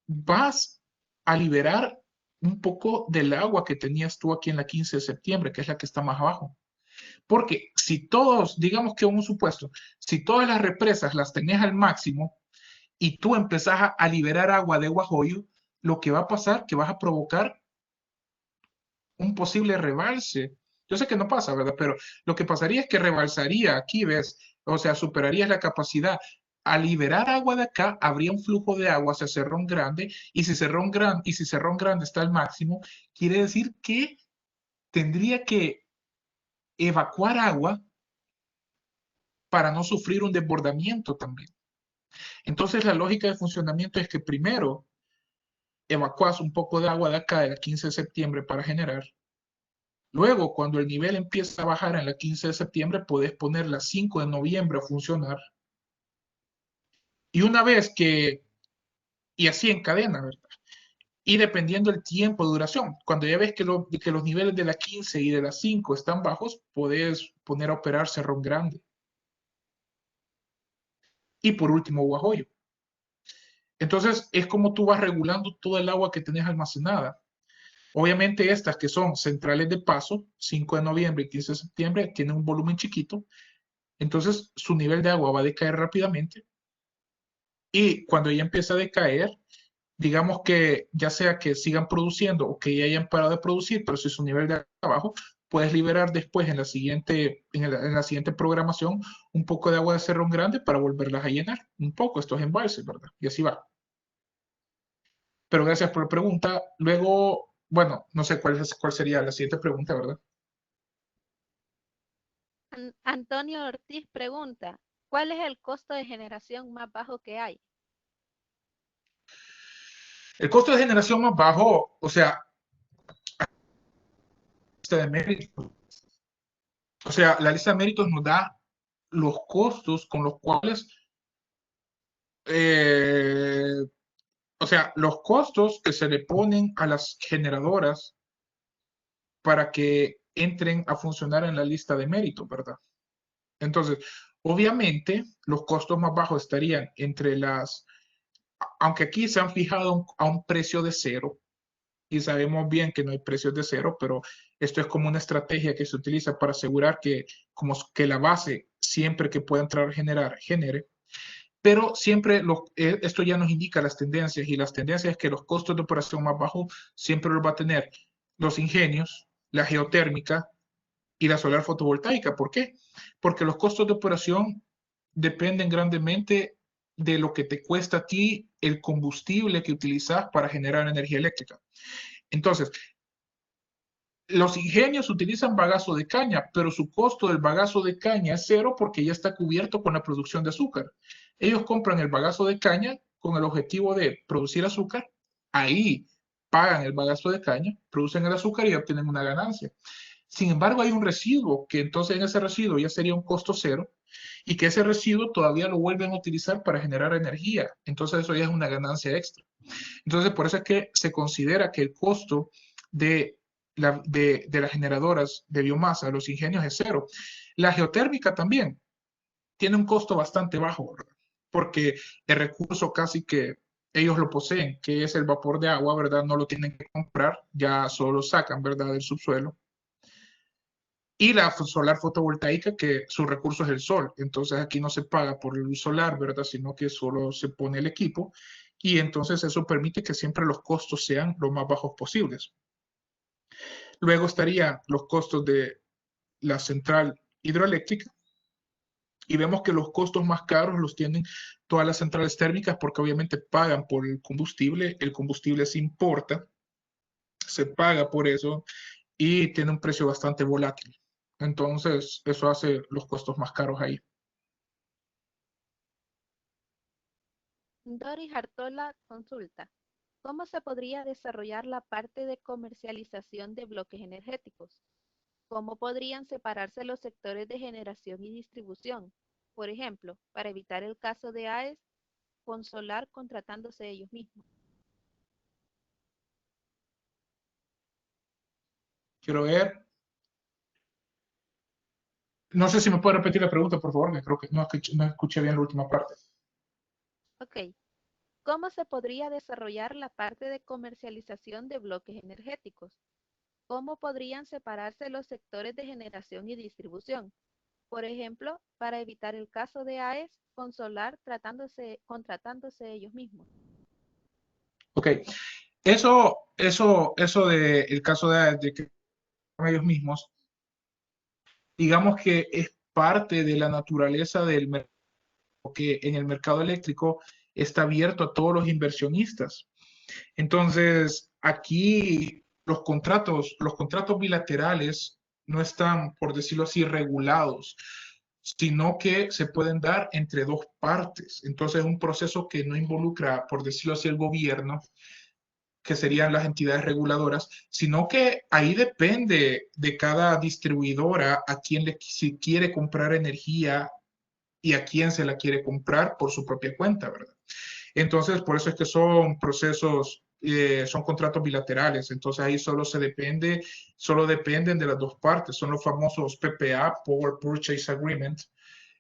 [SPEAKER 1] vas a liberar un poco del agua que tenías tú aquí en la 15 de septiembre, que es la que está más abajo. Porque si todos, digamos que un supuesto, si todas las represas las tenés al máximo y tú empezás a liberar agua de Guajoyo, lo que va a pasar que vas a provocar un posible rebalse. Yo sé que no pasa, ¿verdad? Pero lo que pasaría es que rebalsaría aquí, ¿ves? O sea, superarías la capacidad. Al liberar agua de acá, habría un flujo de agua hacia Cerrón Grande, y si Cerrón Grande está al máximo, quiere decir que tendría que evacuar agua para no sufrir un desbordamiento también. Entonces, la lógica de funcionamiento es que primero evacuas un poco de agua de acá del 15 de septiembre para generar. Luego, cuando el nivel empieza a bajar en la 15 de septiembre, puedes poner la 5 de noviembre a funcionar. Y una vez y así en cadena, ¿verdad? Y dependiendo del tiempo de duración, cuando ya ves que los niveles de la 15 y de la 5 están bajos, puedes poner a operar Cerrón Grande. Y por último, Guajoyo. Entonces, es como tú vas regulando todo el agua que tenés almacenada. Obviamente estas que son centrales de paso, 5 de noviembre y 15 de septiembre, tienen un volumen chiquito, entonces su nivel de agua va a decaer rápidamente, y cuando ya empieza a decaer, digamos que ya sea que sigan produciendo o que ya hayan parado de producir, pero si su nivel de agua está bajo, puedes liberar después en la siguiente programación un poco de agua de Cerrón Grande para volverlas a llenar un poco estos embalses, ¿verdad? Y así va. Pero gracias por la pregunta. Luego, bueno, no sé cuál sería la siguiente pregunta, ¿verdad?
[SPEAKER 2] Antonio Ortiz pregunta, ¿cuál es el costo de generación más bajo que hay?
[SPEAKER 1] El costo de generación más bajo, o sea, lista de méritos. O sea, la lista de méritos nos da los costos con los cuales, eh, o sea, los costos que se le ponen a las generadoras para que entren a funcionar en la lista de méritos, ¿verdad? Entonces, obviamente, los costos más bajos estarían entre aunque aquí se han fijado a un precio de cero, y sabemos bien que no hay precios de cero, pero esto es como una estrategia que se utiliza para asegurar como que la base, siempre que pueda entrar a generar, genere. Pero siempre esto ya nos indica las tendencias, y las tendencias es que los costos de operación más bajos siempre los va a tener los ingenios, la geotérmica y la solar fotovoltaica. ¿Por qué? Porque los costos de operación dependen grandemente de lo que te cuesta a ti el combustible que utilizas para generar energía eléctrica. Entonces, los ingenios utilizan bagazo de caña, pero su costo del bagazo de caña es cero porque ya está cubierto con la producción de azúcar. Ellos compran el bagazo de caña con el objetivo de producir azúcar, ahí pagan el bagazo de caña, producen el azúcar y obtienen una ganancia. Sin embargo, hay un residuo que entonces en ese residuo ya sería un costo cero, y que ese residuo todavía lo vuelven a utilizar para generar energía. Entonces eso ya es una ganancia extra. Entonces, por eso es que se considera que el costo de las generadoras de biomasa, los ingenios, es cero. La geotérmica también tiene un costo bastante bajo, ¿verdad? Porque el recurso casi que ellos lo poseen, que es el vapor de agua, ¿verdad? No lo tienen que comprar, ya solo lo sacan, ¿verdad? Del subsuelo. Y la solar fotovoltaica, que su recurso es el sol. Entonces aquí no se paga por el solar, ¿verdad? Sino que solo se pone el equipo. Y entonces eso permite que siempre los costos sean lo más bajos posibles. Luego estarían los costos de la central hidroeléctrica. Y vemos que los costos más caros los tienen todas las centrales térmicas, porque obviamente pagan por el combustible se importa, se paga por eso y tiene un precio bastante volátil. Entonces, eso hace los costos más caros ahí.
[SPEAKER 2] Doris Artola consulta, ¿cómo se podría desarrollar la parte de comercialización de bloques energéticos? ¿Cómo podrían separarse los sectores de generación y distribución? Por ejemplo, para evitar el caso de AES con Solar contratándose ellos mismos.
[SPEAKER 1] Quiero ver. No sé si me puede repetir la pregunta, por favor, que creo que no escuché bien la última parte.
[SPEAKER 2] Ok. ¿Cómo se podría desarrollar la parte de comercialización de bloques energéticos? ¿Cómo podrían separarse los sectores de generación y distribución? Por ejemplo, para evitar el caso de AES con Solar contratándose ellos mismos.
[SPEAKER 1] Ok, eso del caso de que ellos mismos, digamos que es parte de la naturaleza del mercado, que en el mercado eléctrico está abierto a todos los inversionistas. Entonces, aquí los contratos bilaterales no están, por decirlo así, regulados, sino que se pueden dar entre dos partes. Entonces, es un proceso que no involucra, por decirlo así, el gobierno, que serían las entidades reguladoras, sino que ahí depende de cada distribuidora a quién si quiere comprar energía y a quién se la quiere comprar por su propia cuenta, ¿verdad? Entonces, por eso es que son procesos, son contratos bilaterales. Entonces, ahí solo dependen de las dos partes. Son los famosos PPA, Power Purchase Agreement.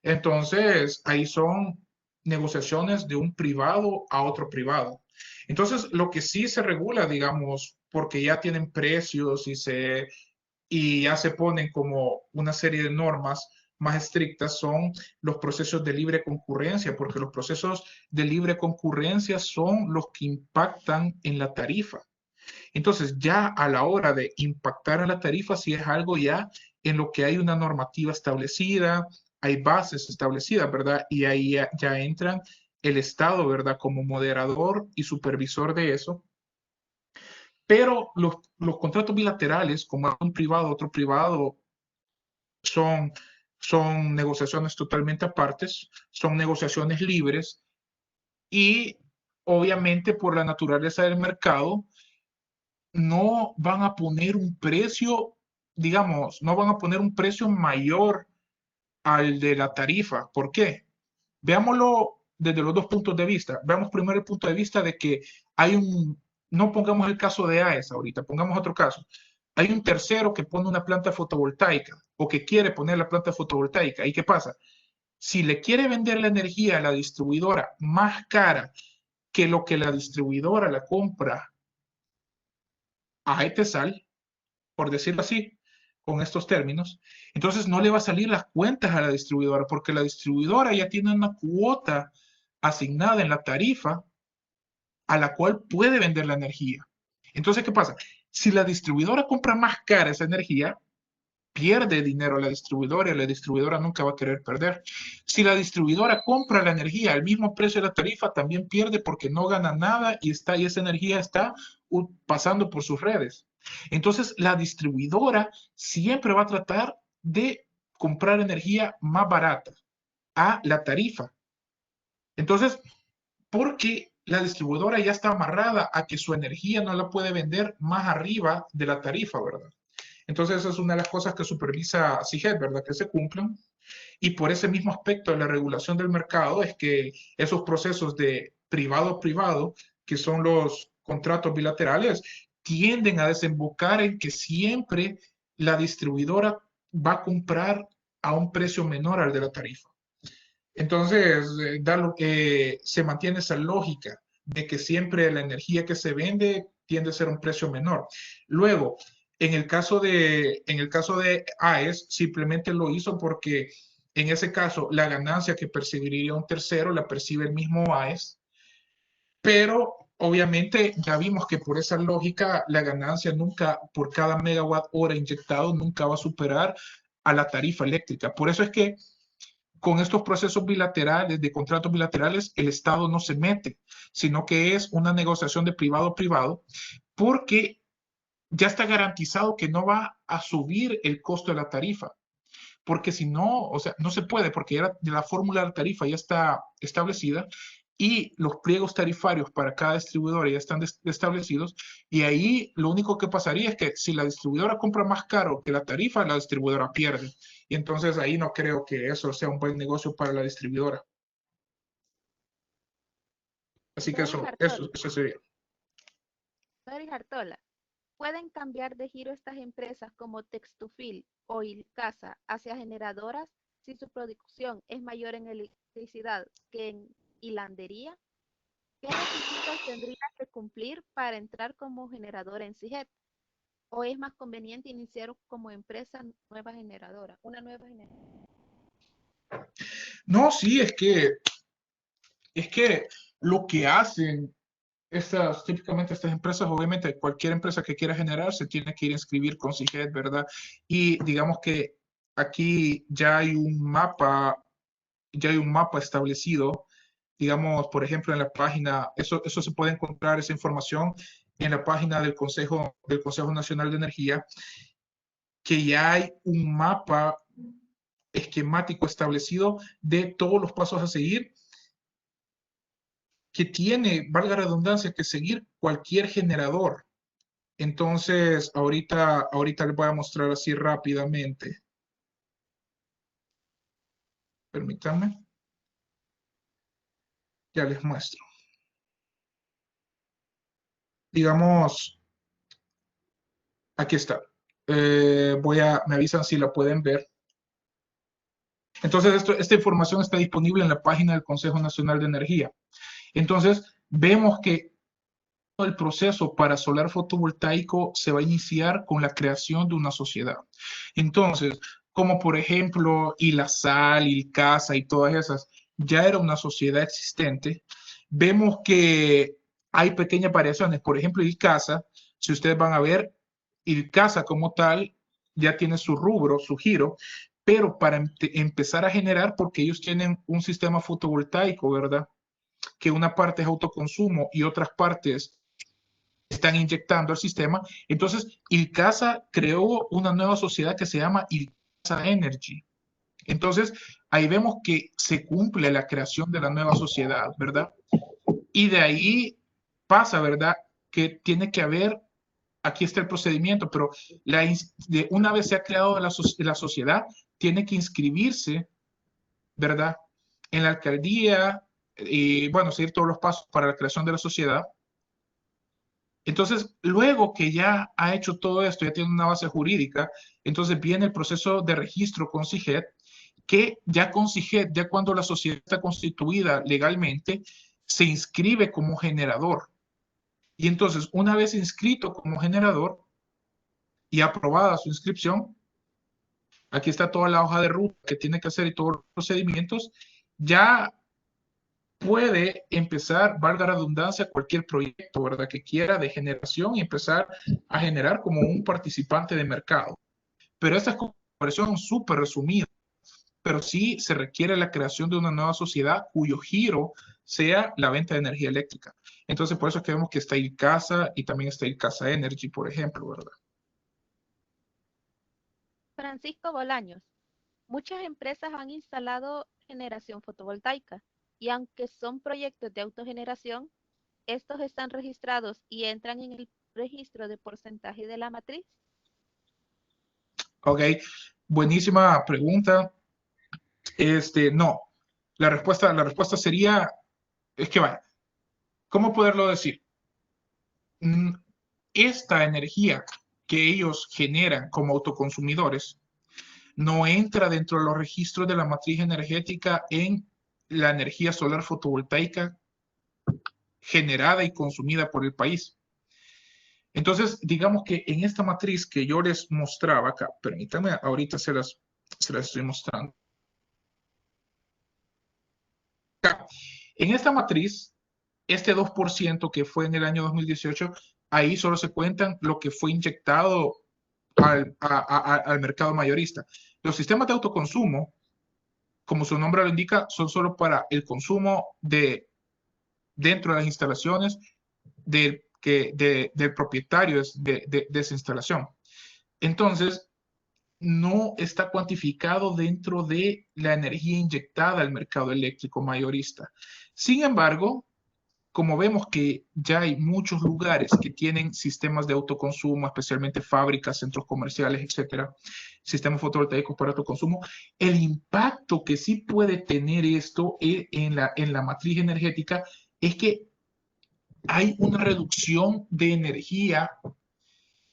[SPEAKER 1] Entonces, ahí son negociaciones de un privado a otro privado. Entonces, lo que sí se regula, digamos, porque ya tienen precios y ya se ponen como una serie de normas más estrictas, son los procesos de libre concurrencia, porque los procesos de libre concurrencia son los que impactan en la tarifa. Entonces, ya a la hora de impactar en la tarifa, sí es algo ya en lo que hay una normativa establecida, hay bases establecidas, ¿verdad? Y ahí ya entran el Estado, ¿verdad? Como moderador y supervisor de eso. Pero los contratos bilaterales, como un privado, otro privado, son son negociaciones totalmente apartes, son negociaciones libres y obviamente por la naturaleza del mercado no van a poner un precio, digamos, no van a poner un precio mayor al de la tarifa. ¿Por qué? Veámoslo desde los dos puntos de vista. Veamos primero el punto de vista de que hay un, no pongamos el caso de AES ahorita, pongamos otro caso. Hay un tercero que pone una planta fotovoltaica o que quiere poner la planta fotovoltaica. ¿Y qué pasa? Si le quiere vender la energía a la distribuidora más cara que lo que la distribuidora la compra a Etesal, por decirlo así, con estos términos, entonces no le va a salir las cuentas a la distribuidora porque la distribuidora ya tiene una cuota asignada en la tarifa a la cual puede vender la energía. Entonces, ¿qué pasa? Si la distribuidora compra más cara esa energía, pierde dinero la distribuidora y la distribuidora nunca va a querer perder. Si la distribuidora compra la energía al mismo precio de la tarifa, también pierde porque no gana nada y esa energía está pasando por sus redes. Entonces, la distribuidora siempre va a tratar de comprar energía más barata a la tarifa. Entonces, porque la distribuidora ya está amarrada a que su energía no la puede vender más arriba de la tarifa, ¿verdad? Entonces, esa es una de las cosas que supervisa CIGET, ¿verdad? Que se cumplan. Y por ese mismo aspecto de la regulación del mercado es que esos procesos de privado a privado, que son los contratos bilaterales, tienden a desembocar en que siempre la distribuidora va a comprar a un precio menor al de la tarifa. Entonces, se mantiene esa lógica de que siempre la energía que se vende tiende a ser un precio menor. Luego, en el caso de AES, simplemente lo hizo porque en ese caso la ganancia que percibiría un tercero la percibe el mismo AES, pero obviamente ya vimos que por esa lógica la ganancia nunca, por cada megawatt hora inyectado, nunca va a superar a la tarifa eléctrica. Por eso es que con estos procesos bilaterales, de contratos bilaterales, el Estado no se mete, sino que es una negociación de privado a privado, porque ya está garantizado que no va a subir el costo de la tarifa. Porque si no, o sea, no se puede, porque ya la fórmula de la tarifa ya está establecida y los pliegos tarifarios para cada distribuidora ya están establecidos, y ahí lo único que pasaría es que si la distribuidora compra más caro que la tarifa, la distribuidora pierde. Y entonces ahí no creo que eso sea un buen negocio para la distribuidora. Así que
[SPEAKER 2] Doris
[SPEAKER 1] eso sería.
[SPEAKER 2] Artola, ¿pueden cambiar de giro estas empresas como Textufil o Ilcasa hacia generadoras si su producción es mayor en electricidad que en hilandería? ¿Qué requisitos tendría que cumplir para entrar como generadora en CIGET? ¿O es más conveniente iniciar como empresa nueva generadora, una nueva generadora?
[SPEAKER 1] No, sí, es que lo que hacen típicamente estas empresas, obviamente cualquier empresa que quiera generar se tiene que ir a inscribir con CIGET, ¿verdad? Y digamos que aquí ya hay un mapa establecido, digamos, por ejemplo, en la página, eso se puede encontrar, esa información en la página del Consejo Nacional de Energía, que ya hay un mapa esquemático establecido de todos los pasos a seguir que tiene, valga la redundancia, que seguir cualquier generador. Entonces, ahorita les voy a mostrar así rápidamente. Permítanme. Ya les muestro. Digamos, aquí está. Me avisan si la pueden ver. Entonces, esta información está disponible en la página del Consejo Nacional de Energía. Entonces, vemos que todo el proceso para solar fotovoltaico se va a iniciar con la creación de una sociedad. Entonces, como por ejemplo, Ilasal, Ilcasa y todas esas, ya era una sociedad existente. Vemos que hay pequeñas variaciones. Por ejemplo, Ilcasa, si ustedes van a ver, Ilcasa como tal ya tiene su rubro, su giro, pero para empezar a generar, porque ellos tienen un sistema fotovoltaico, ¿verdad? Que una parte es autoconsumo y otras partes están inyectando al sistema. Entonces, Ilcasa creó una nueva sociedad que se llama Ilcasa Energy. Entonces, ahí vemos que se cumple la creación de la nueva sociedad, ¿verdad? Y de ahí pasa, ¿verdad? Que tiene que haber, aquí está el procedimiento, pero una vez se ha creado la sociedad, tiene que inscribirse, ¿verdad? En la alcaldía y, bueno, seguir todos los pasos para la creación de la sociedad. Entonces, luego que ya ha hecho todo esto, ya tiene una base jurídica, entonces viene el proceso de registro con CIGED, que ya con CIGED, ya cuando la sociedad está constituida legalmente, se inscribe como generador. Y entonces, una vez inscrito como generador y aprobada su inscripción, aquí está toda la hoja de ruta que tiene que hacer y todos los procedimientos, ya puede empezar, valga la redundancia, cualquier proyecto, ¿verdad? Que quiera de generación y empezar a generar como un participante de mercado. Pero esta es como una versión súper resumida, pero sí se requiere la creación de una nueva sociedad cuyo giro sea la venta de energía eléctrica. Entonces, por eso es que vemos que está ICASA y también está ICASA Energy, por ejemplo, ¿verdad?
[SPEAKER 2] Francisco Bolaños. Muchas empresas han instalado generación fotovoltaica y aunque son proyectos de autogeneración, estos están registrados y entran en el registro de porcentaje de la matriz.
[SPEAKER 1] Ok, buenísima pregunta. No, la respuesta sería, es que vaya, ¿cómo poderlo decir? Mm, Esta energía que ellos generan como autoconsumidores no entra dentro de los registros de la matriz energética en la energía solar fotovoltaica generada y consumida por el país. Entonces, digamos que en esta matriz que yo les mostraba acá, permítanme, ahorita se las estoy mostrando. Acá, en esta matriz, este 2% que fue en el año 2018, ahí solo se cuentan lo que fue inyectado al mercado mayorista. Los sistemas de autoconsumo, como su nombre lo indica, son solo para el consumo dentro de las instalaciones del propietario de esa instalación. Entonces, no está cuantificado dentro de la energía inyectada al mercado eléctrico mayorista. Sin embargo, como vemos que ya hay muchos lugares que tienen sistemas de autoconsumo, especialmente fábricas, centros comerciales, etcétera, sistemas fotovoltaicos para autoconsumo, el impacto que sí puede tener esto en la matriz energética es que hay una reducción de energía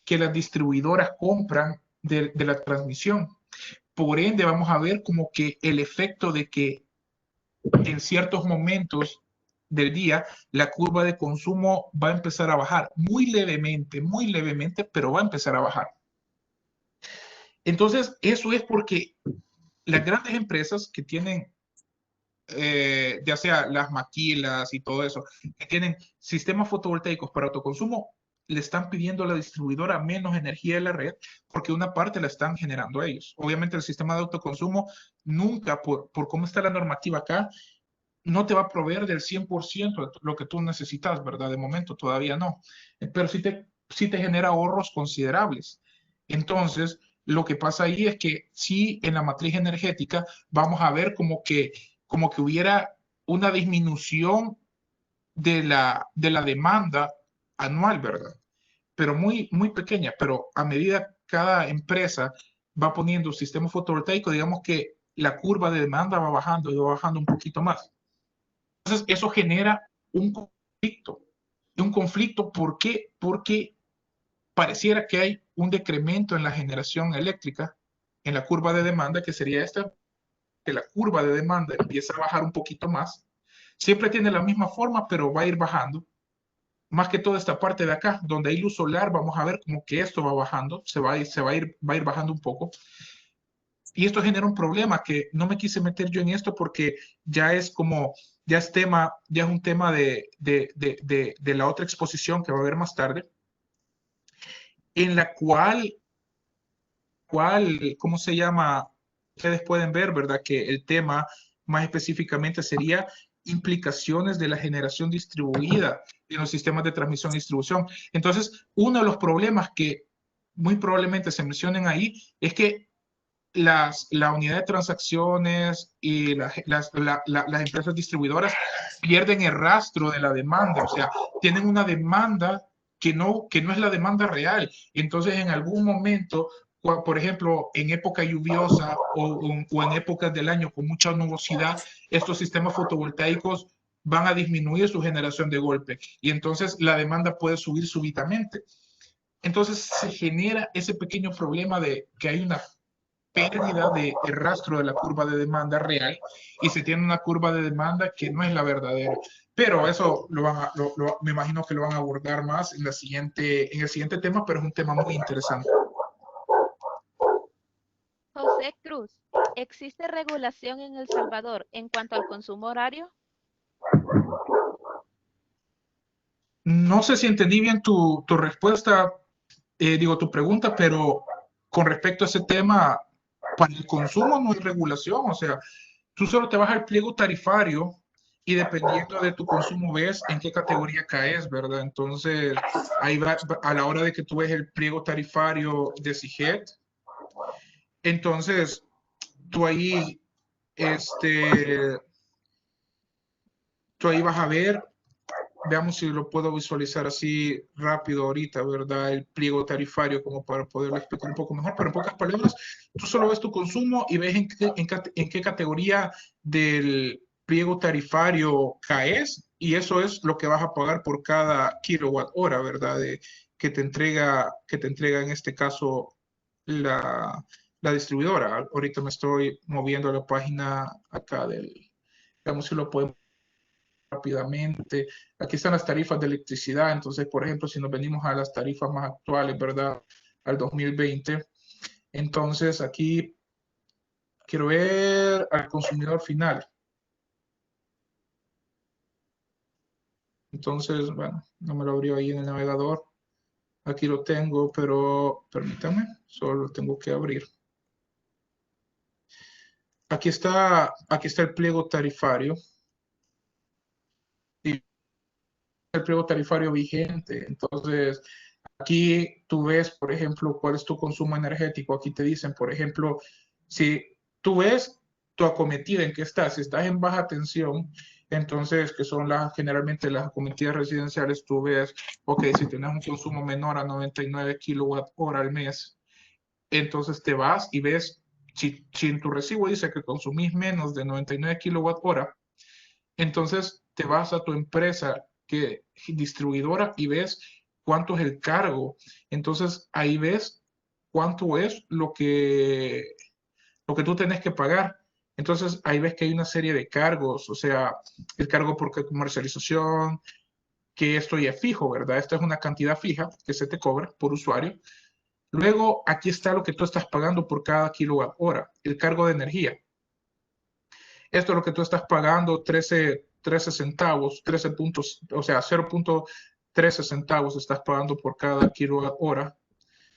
[SPEAKER 1] que las distribuidoras compran de la transmisión. Por ende, vamos a ver como que el efecto de que en ciertos momentos del día la curva de consumo va a empezar a bajar muy levemente, pero va a empezar a bajar. Entonces, eso es porque las grandes empresas que tienen, ya sea las maquilas y todo eso, que tienen sistemas fotovoltaicos para autoconsumo, le están pidiendo a la distribuidora menos energía de la red porque una parte la están generando ellos. Obviamente el sistema de autoconsumo nunca, por cómo está la normativa acá, no te va a proveer del 100% de lo que tú necesitas, ¿verdad? De momento todavía no, pero sí te genera ahorros considerables. Entonces, lo que pasa ahí es que sí, en la matriz energética vamos a ver como que hubiera una disminución de la demanda anual, ¿verdad? Pero muy, muy pequeña, pero a medida cada empresa va poniendo un sistema fotovoltaico, digamos que la curva de demanda va bajando y va bajando un poquito más. Entonces, eso genera un conflicto. Un conflicto, ¿por qué? Porque pareciera que hay un decremento en la generación eléctrica, en la curva de demanda, que sería esta, que la curva de demanda empieza a bajar un poquito más. Siempre tiene la misma forma, pero va a ir bajando. Más que toda esta parte de acá, donde hay luz solar, vamos a ver como que esto va bajando, va a ir bajando un poco. Y esto genera un problema que no me quise meter yo en esto porque ya es como, ya es un tema de la otra exposición que va a haber más tarde, en la cual, ¿cómo se llama? Ustedes pueden ver, ¿verdad? Que el tema más específicamente sería implicaciones de la generación distribuida en los sistemas de transmisión y distribución. Entonces, uno de los problemas que muy probablemente se mencionen ahí es que la unidad de transacciones y las empresas distribuidoras pierden el rastro de la demanda, o sea, tienen una demanda que no es la demanda real. Entonces, en algún momento, por ejemplo, en época lluviosa o en épocas del año con mucha nubosidad, estos sistemas fotovoltaicos van a disminuir su generación de golpe y entonces la demanda puede subir súbitamente. Entonces se genera ese pequeño problema de que hay una pérdida de rastro de la curva de demanda real y se tiene una curva de demanda que no es la verdadera. Pero eso me imagino que lo van a abordar más en en el siguiente tema, pero es un tema muy interesante.
[SPEAKER 2] José Cruz, ¿existe regulación en El Salvador en cuanto al consumo horario?
[SPEAKER 1] No sé si entendí bien tu respuesta, digo, tu pregunta, pero con respecto a ese tema, para el consumo no hay regulación, o sea, tú solo te vas al pliego tarifario y dependiendo de tu consumo ves en qué categoría caes, ¿verdad? Entonces, ahí va, a la hora de que tú ves el pliego tarifario de SIGET, entonces tú ahí, este, tú ahí vas a ver, veamos si lo puedo visualizar así rápido ahorita, ¿verdad? El pliego tarifario como para poderlo explicar un poco mejor, pero en pocas palabras, tú solo ves tu consumo y ves en qué categoría del pliego tarifario caes y eso es lo que vas a pagar por cada kilowatt hora, ¿verdad? Que te entrega en este caso la distribuidora. Ahorita me estoy moviendo a la página acá veamos si lo podemos rápidamente. Aquí están las tarifas de electricidad. Entonces, por ejemplo, si nos venimos a las tarifas más actuales, ¿verdad? Al 2020. Entonces, aquí quiero ver al consumidor final. Entonces, bueno, no me lo abrió ahí en el navegador. Aquí lo tengo, pero permítame, solo lo tengo que abrir. Aquí está el pliego tarifario. Y el pliego tarifario vigente. Entonces, aquí tú ves, por ejemplo, cuál es tu consumo energético. Aquí te dicen, por ejemplo, si tú ves tu acometida en que estás, si estás en baja tensión, entonces, que son generalmente las acometidas residenciales, tú ves, ok, si tienes un consumo menor a 99 kilowatt hora al mes, entonces te vas y ves, si en tu recibo dice que consumís menos de 99 kilowatt hora, entonces te vas a tu empresa que distribuidora y ves cuánto es el cargo. Entonces ahí ves cuánto es lo que tú tenés que pagar. Entonces ahí ves que hay una serie de cargos, o sea, el cargo por comercialización, que esto ya es fijo, ¿verdad? Esta es una cantidad fija que se te cobra por usuario. Luego aquí está lo que tú estás pagando por cada kilowatt hora, el cargo de energía. Esto es lo que tú estás pagando, 13 centavos, 13 puntos, o sea, 0.13 centavos estás pagando por cada kilowatt hora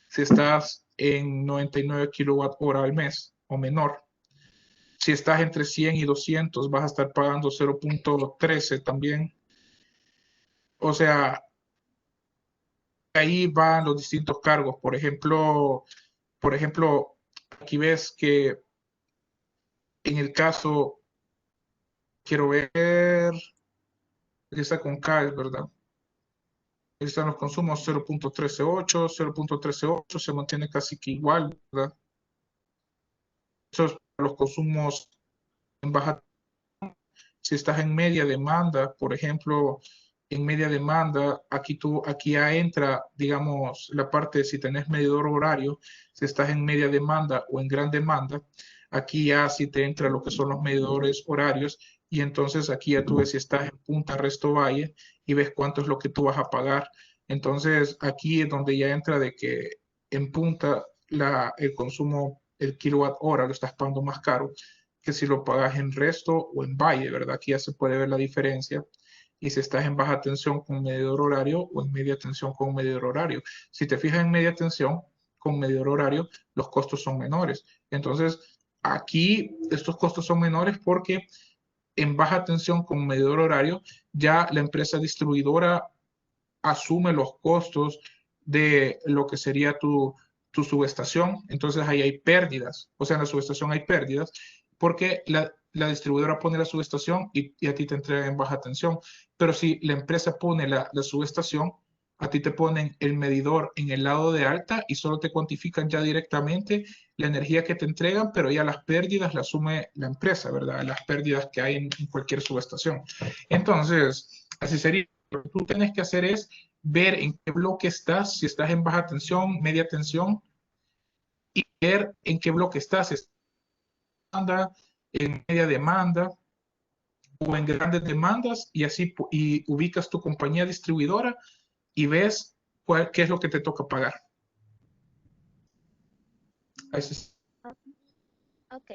[SPEAKER 1] si estás en 99 kilowatt hora al mes o menor. Si estás entre 100 y 200 vas a estar pagando 0.13 también. O sea, ahí van los distintos cargos. Por ejemplo, aquí ves que en el caso, quiero ver, aquí está con CAL, ¿verdad? Ahí están los consumos 0.138, 0.138 se mantiene casi que igual, ¿verdad? Esos los consumos en baja. Si estás en media demanda, por ejemplo, en media demanda, aquí ya entra, digamos, la parte de si tenés medidor horario, si estás en media demanda o en gran demanda, aquí ya sí te entra lo que son los medidores horarios y entonces aquí ya tú ves si estás en punta, resto valle y ves cuánto es lo que tú vas a pagar. Entonces aquí es donde ya entra de que en punta el consumo, el kilowatt hora lo estás pagando más caro que si lo pagas en resto o en valle, ¿verdad? Aquí ya se puede ver la diferencia. Y si estás en baja tensión con medidor horario o en media tensión con medidor horario. Si te fijas en media tensión con medidor horario, los costos son menores. Entonces, aquí estos costos son menores porque en baja tensión con medidor horario, ya la empresa distribuidora asume los costos de lo que sería tu tu subestación, entonces ahí hay pérdidas, o sea, en la subestación hay pérdidas porque la distribuidora pone la subestación y a ti te entrega en baja tensión, pero si la empresa pone la subestación, a ti te ponen el medidor en el lado de alta y solo te cuantifican ya directamente la energía que te entregan, pero ya las pérdidas las asume la empresa, ¿verdad? Las pérdidas que hay en cualquier subestación. Entonces, así sería. Lo que tú tienes que hacer es ver en qué bloque estás, si estás en baja tensión, media tensión, y ver en qué bloque estás, si estás en demanda, en media demanda o en grandes demandas, y así y ubicas tu compañía distribuidora y ves qué es lo que te toca pagar. Eso
[SPEAKER 2] Ok.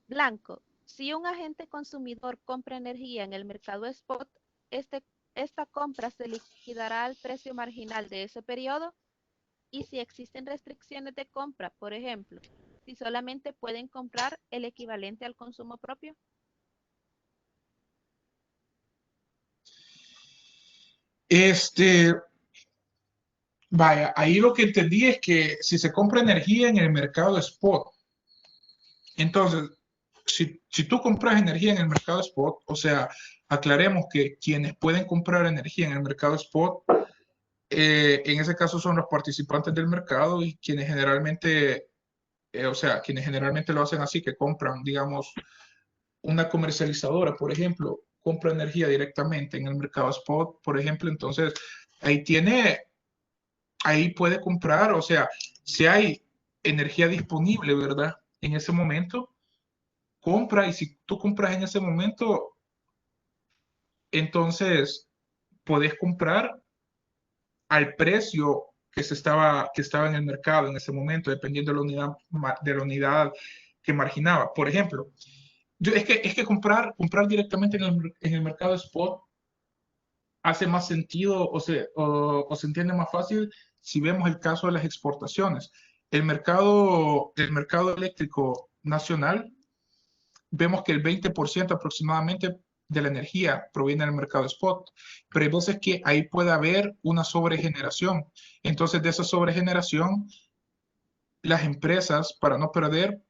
[SPEAKER 2] Blanco. Si un agente consumidor compra energía en el mercado spot, este, esta compra se liquidará al precio marginal de ese periodo y si existen restricciones de compra, por ejemplo, si solamente pueden comprar el equivalente al consumo propio.
[SPEAKER 1] este, vaya, ahí lo que entendí es que si se compra energía en el mercado spot, entonces, si tú compras energía en el mercado spot, o sea, aclaremos que quienes pueden comprar energía en el mercado spot, en ese caso son los participantes del mercado y quienes generalmente, o sea, quienes generalmente lo hacen así, que compran, digamos, una comercializadora, por ejemplo, compra energía directamente en el mercado spot, por ejemplo, entonces ahí tiene, ahí puede comprar, o sea, si hay energía disponible, ¿verdad? En ese momento, compra y si tú compras en ese momento, entonces podés comprar al precio que estaba en el mercado en ese momento, dependiendo de la unidad que marginaba. Por ejemplo, es que comprar directamente en el mercado spot hace más sentido o se entiende más fácil si vemos el caso de las exportaciones. El mercado eléctrico nacional, vemos que el 20% aproximadamente de la energía proviene del mercado spot, pero hay veces que ahí puede haber una sobregeneración. Entonces, de esa sobregeneración, las empresas, para no perder,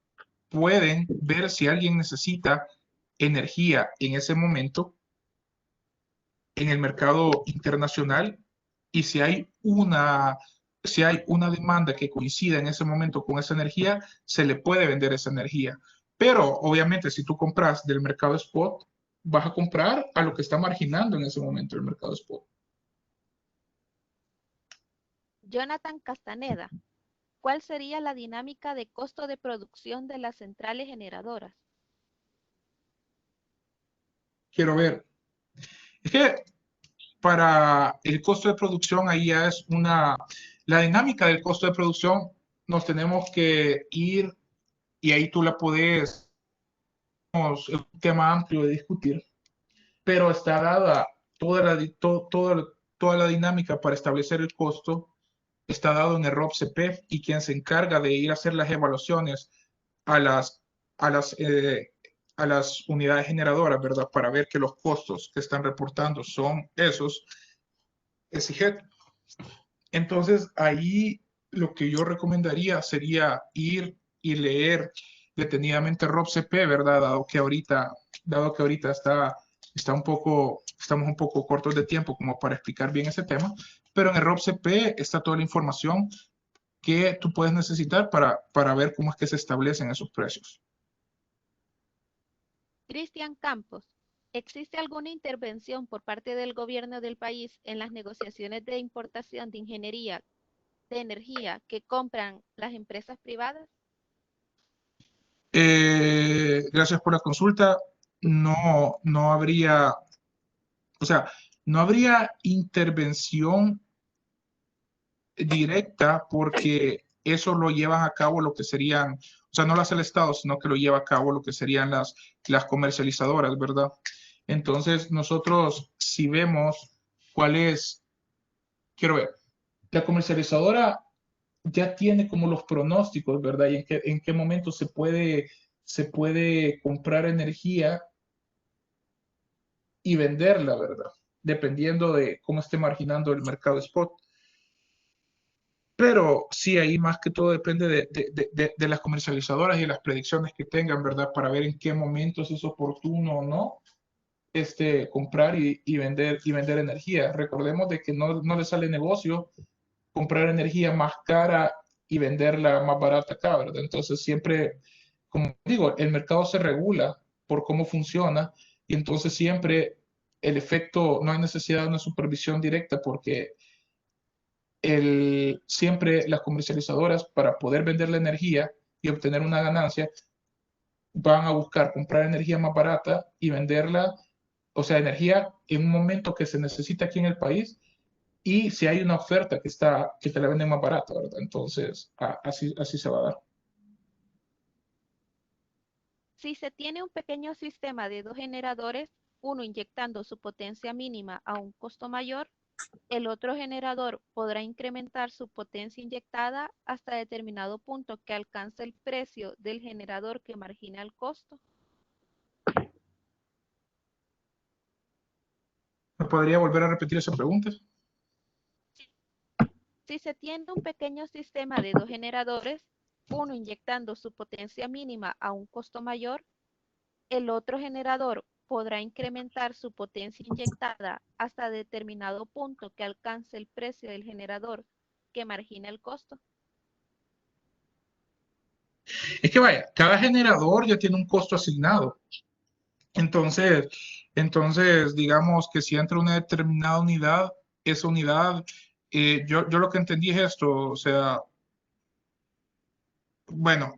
[SPEAKER 1] pueden ver si alguien necesita energía en ese momento en el mercado internacional y si hay una demanda que coincida en ese momento con esa energía, se le puede vender esa energía. Pero obviamente si tú compras del mercado spot, vas a comprar a lo que está marginando en ese momento el mercado spot.
[SPEAKER 2] Jonathan Castaneda. ¿Cuál sería la dinámica de costo de producción de las centrales generadoras?
[SPEAKER 1] Quiero ver. Es que para el costo de producción ahí ya es la dinámica del costo de producción nos tenemos que ir y ahí tú la puedes, es un tema amplio de discutir, pero está dada toda la dinámica para establecer el costo, está dado en el ROPCP y quien se encarga de ir a hacer las evaluaciones a las, a las, eh, a las unidades generadoras, ¿verdad? Para ver que los costos que están reportando son esos, es IGET. Entonces, ahí lo que yo recomendaría sería ir y leer detenidamente ROPCP, ¿verdad? Dado que ahorita estamos un poco cortos de tiempo como para explicar bien ese tema, pero en el ROPCP está toda la información que tú puedes necesitar para ver cómo es que se establecen esos precios.
[SPEAKER 2] Cristian Campos. ¿Existe alguna intervención por parte del gobierno del país en las negociaciones de importación de ingeniería de energía que compran las empresas privadas?
[SPEAKER 1] Gracias por la consulta. No, no habría, o sea, no habría intervención directa porque eso lo llevan a cabo lo que serían, o sea, no lo hace el Estado, sino que lo lleva a cabo lo que serían las comercializadoras, ¿verdad? Entonces, nosotros si vemos cuál es, quiero ver, la comercializadora ya tiene como los pronósticos, ¿verdad? Y en qué momento se puede comprar energía y venderla, ¿verdad? Dependiendo de cómo esté marginando el mercado spot. Pero sí, ahí más que todo depende de las comercializadoras y las predicciones que tengan, ¿verdad? Para ver en qué momentos es oportuno o no comprar y vender energía. Recordemos de que no le sale negocio comprar energía más cara y venderla más barata acá, ¿verdad? Entonces siempre, como digo, el mercado se regula por cómo funciona y entonces siempre el efecto, no hay necesidad de una supervisión directa porque siempre las comercializadoras para poder vender la energía y obtener una ganancia van a buscar comprar energía más barata y venderla, o sea, energía en un momento que se necesita aquí en el país y si hay una oferta que te la venden más barata, ¿verdad? Entonces, así se va a dar.
[SPEAKER 2] Si se tiene un pequeño sistema de dos generadores, uno inyectando su potencia mínima a un costo mayor, el otro generador podrá incrementar su potencia inyectada hasta determinado punto que alcance el precio del generador que margina el costo.
[SPEAKER 1] ¿Me podría volver a repetir esa pregunta?
[SPEAKER 2] Si se tiene un pequeño sistema de dos generadores, uno inyectando su potencia mínima a un costo mayor, el otro generador podrá incrementar su potencia inyectada hasta determinado punto que alcance el precio del generador que margina el costo.
[SPEAKER 1] Es que vaya, cada generador ya tiene un costo asignado. Entonces, digamos que si entra una determinada unidad, esa unidad, yo lo que entendí es esto, o sea, bueno,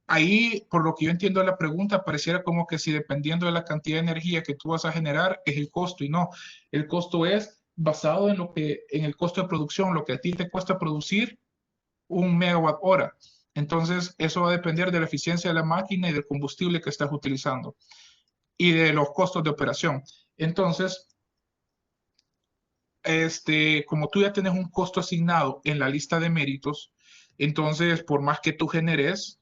[SPEAKER 1] ahí, por lo que yo entiendo de la pregunta, pareciera como que si dependiendo de la cantidad de energía que tú vas a generar, es el costo y no. El costo es basado en el costo de producción, lo que a ti te cuesta producir un megawatt hora. Entonces, eso va a depender de la eficiencia de la máquina y del combustible que estás utilizando y de los costos de operación. Entonces, como tú ya tienes un costo asignado en la lista de méritos, entonces, por más que tú generes,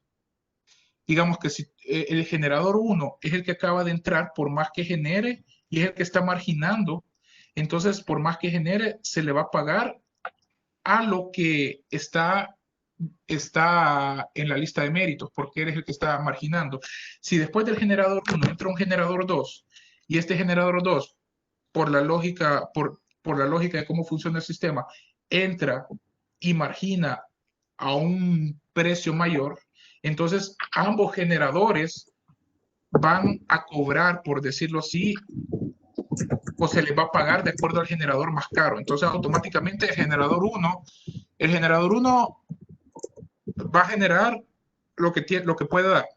[SPEAKER 1] digamos que si el generador uno es el que acaba de entrar, por más que genere y es el que está marginando, entonces por más que genere, se le va a pagar a lo que está en la lista de méritos, porque eres el que está marginando. Si después del generador uno entra un generador 2 y este generador 2 por la lógica de cómo funciona el sistema, entra y margina a un precio mayor, entonces ambos generadores van a cobrar, por decirlo así, o se les va a pagar de acuerdo al generador más caro. Entonces, automáticamente el generador uno va a generar lo que pueda dar,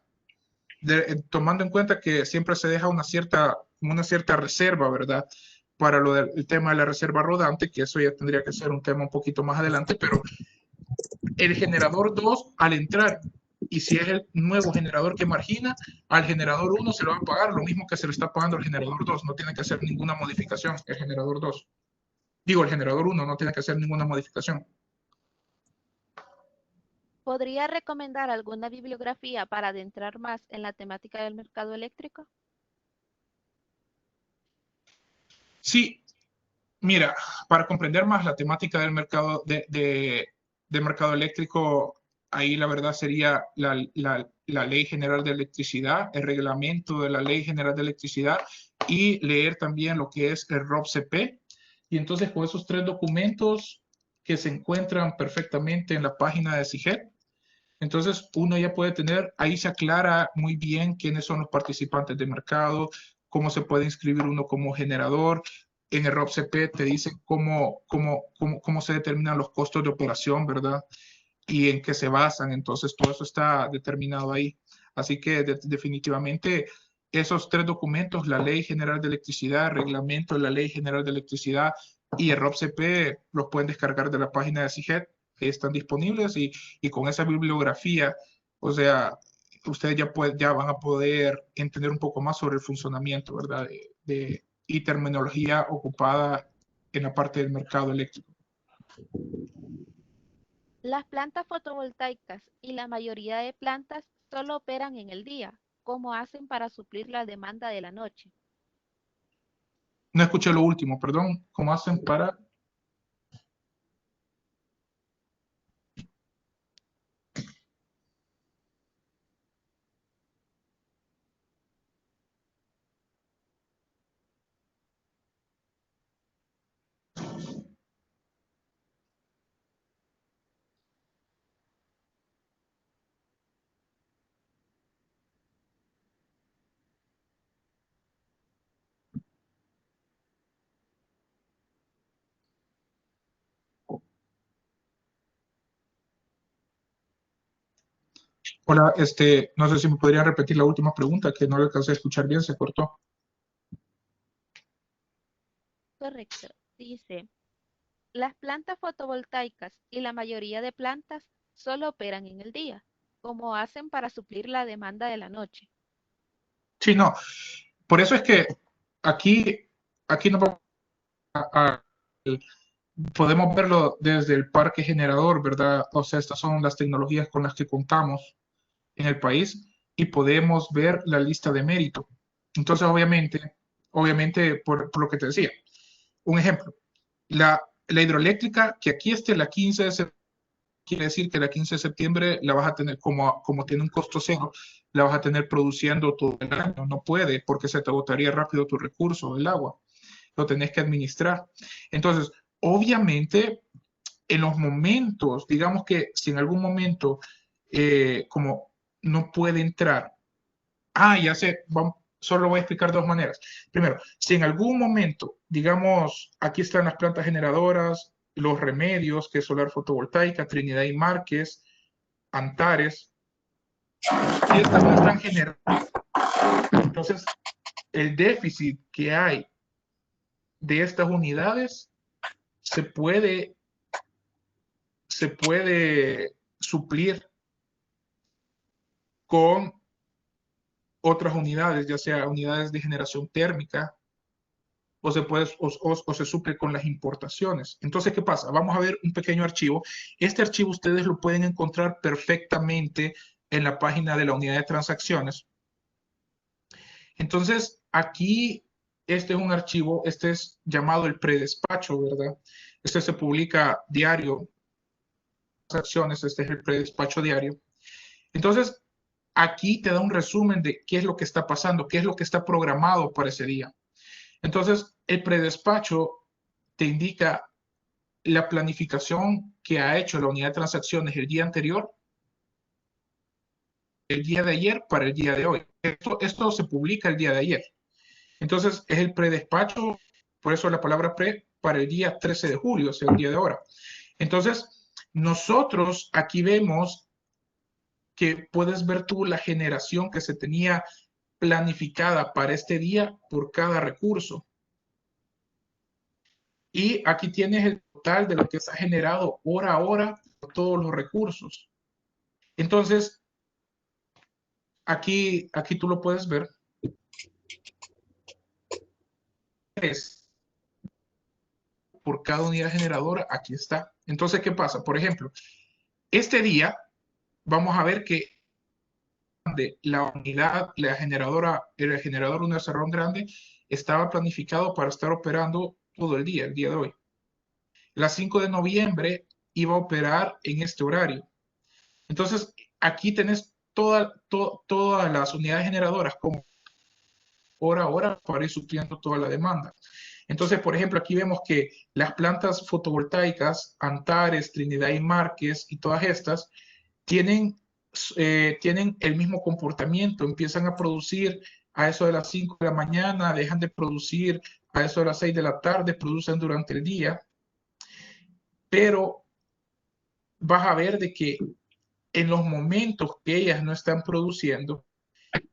[SPEAKER 1] tomando en cuenta que siempre se deja una cierta reserva, ¿verdad? Para el tema de la reserva rodante, que eso ya tendría que ser un tema un poquito más adelante, pero el generador 2 al entrar, y si es el nuevo generador que margina, al generador uno se lo va a pagar lo mismo que se le está pagando al generador 2, no tiene que hacer ninguna modificación el generador 2. Digo, el generador uno no tiene que hacer ninguna modificación.
[SPEAKER 2] ¿Podría recomendar alguna bibliografía para adentrar más en la temática del mercado eléctrico?
[SPEAKER 1] Sí, mira, para comprender más la temática del mercado de mercado eléctrico, ahí la verdad sería la Ley General de Electricidad, el reglamento de la Ley General de Electricidad y leer también lo que es el ROPCP. Y entonces con esos tres documentos que se encuentran perfectamente en la página de SIGET, entonces uno ya puede tener, ahí se aclara muy bien quiénes son los participantes de mercado, cómo se puede inscribir uno como generador. En el ROPCP te dice cómo se determinan los costos de operación, ¿verdad? Y en qué se basan. Entonces todo eso está determinado ahí. Así que definitivamente esos tres documentos, la Ley General de Electricidad, el reglamento de la Ley General de Electricidad y el ROPCP, los pueden descargar de la página de CIGET, están disponibles y con esa bibliografía, o sea, ustedes ya van a poder entender un poco más sobre el funcionamiento, ¿verdad? Y terminología ocupada en la parte del mercado eléctrico.
[SPEAKER 2] Las plantas fotovoltaicas y la mayoría de plantas solo operan en el día. ¿Cómo hacen para suplir la demanda de la noche?
[SPEAKER 1] No escuché lo último, perdón. ¿Cómo hacen para? Hola, no sé si me podría repetir la última pregunta, que no le alcancé a escuchar bien, se cortó.
[SPEAKER 2] Correcto. Dice, las plantas fotovoltaicas y la mayoría de plantas solo operan en el día, como hacen para suplir la demanda de la noche.
[SPEAKER 1] Sí, no. Por eso es que aquí no vamos a- podemos verlo desde el parque generador, ¿verdad? O sea, estas son las tecnologías con las que contamos en el país y podemos ver la lista de mérito. Entonces, obviamente, por lo que te decía, un ejemplo, la hidroeléctrica, que aquí esté la 15 de septiembre, quiere decir que la 15 de septiembre la vas a tener, como tiene un costo cero, la vas a tener produciendo todo el año. No puede, porque se te agotaría rápido tu recurso, el agua. Lo tenés que administrar. Entonces, obviamente, en los momentos, digamos que si en algún momento, como no puede entrar, ya sé, solo voy a explicar dos maneras. Primero, si en algún momento, digamos, aquí están las plantas generadoras, los remedios, que es solar fotovoltaica, Trinidad y Márquez, Antares, y estas no están generando. Entonces, el déficit que hay de estas unidades se puede, se puede suplir con otras unidades, ya sea unidades de generación térmica o se suple con las importaciones. Entonces, ¿qué pasa? Vamos a ver un pequeño archivo. Este archivo ustedes lo pueden encontrar perfectamente en la página de la unidad de transacciones. Entonces, aquí, este es un archivo, este es llamado el predespacho, ¿verdad? Este se publica diario, transacciones, este es el predespacho diario. Entonces, aquí te da un resumen de qué es lo que está pasando, qué es lo que está programado para ese día. Entonces, el predespacho te indica la planificación que ha hecho la unidad de transacciones el día anterior, el día de ayer para el día de hoy. Esto se publica el día de ayer. Entonces, es el predespacho, por eso la palabra pre, para el día 13 de julio, o sea, el día de ahora. Entonces, nosotros aquí vemos que puedes ver tú la generación que se tenía planificada para este día por cada recurso. Y aquí tienes el total de lo que se ha generado hora a hora por todos los recursos. Entonces, aquí tú lo puedes ver. Es por cada unidad generadora, aquí está. Entonces, ¿qué pasa? Por ejemplo, este día vamos a ver que la unidad, el generador Una Cerrón Grande, estaba planificado para estar operando todo el día de hoy. La 5 de noviembre iba a operar en este horario. Entonces, aquí tenés todas las unidades generadoras como hora a hora para ir supliendo toda la demanda. Entonces, por ejemplo, aquí vemos que las plantas fotovoltaicas, Antares, Trinidad y Márquez y todas estas, tienen, tienen el mismo comportamiento, empiezan a producir a eso de las 5 de la mañana, dejan de producir a eso de las 6 de la tarde, producen durante el día, pero vas a ver de que en los momentos que ellas no están produciendo,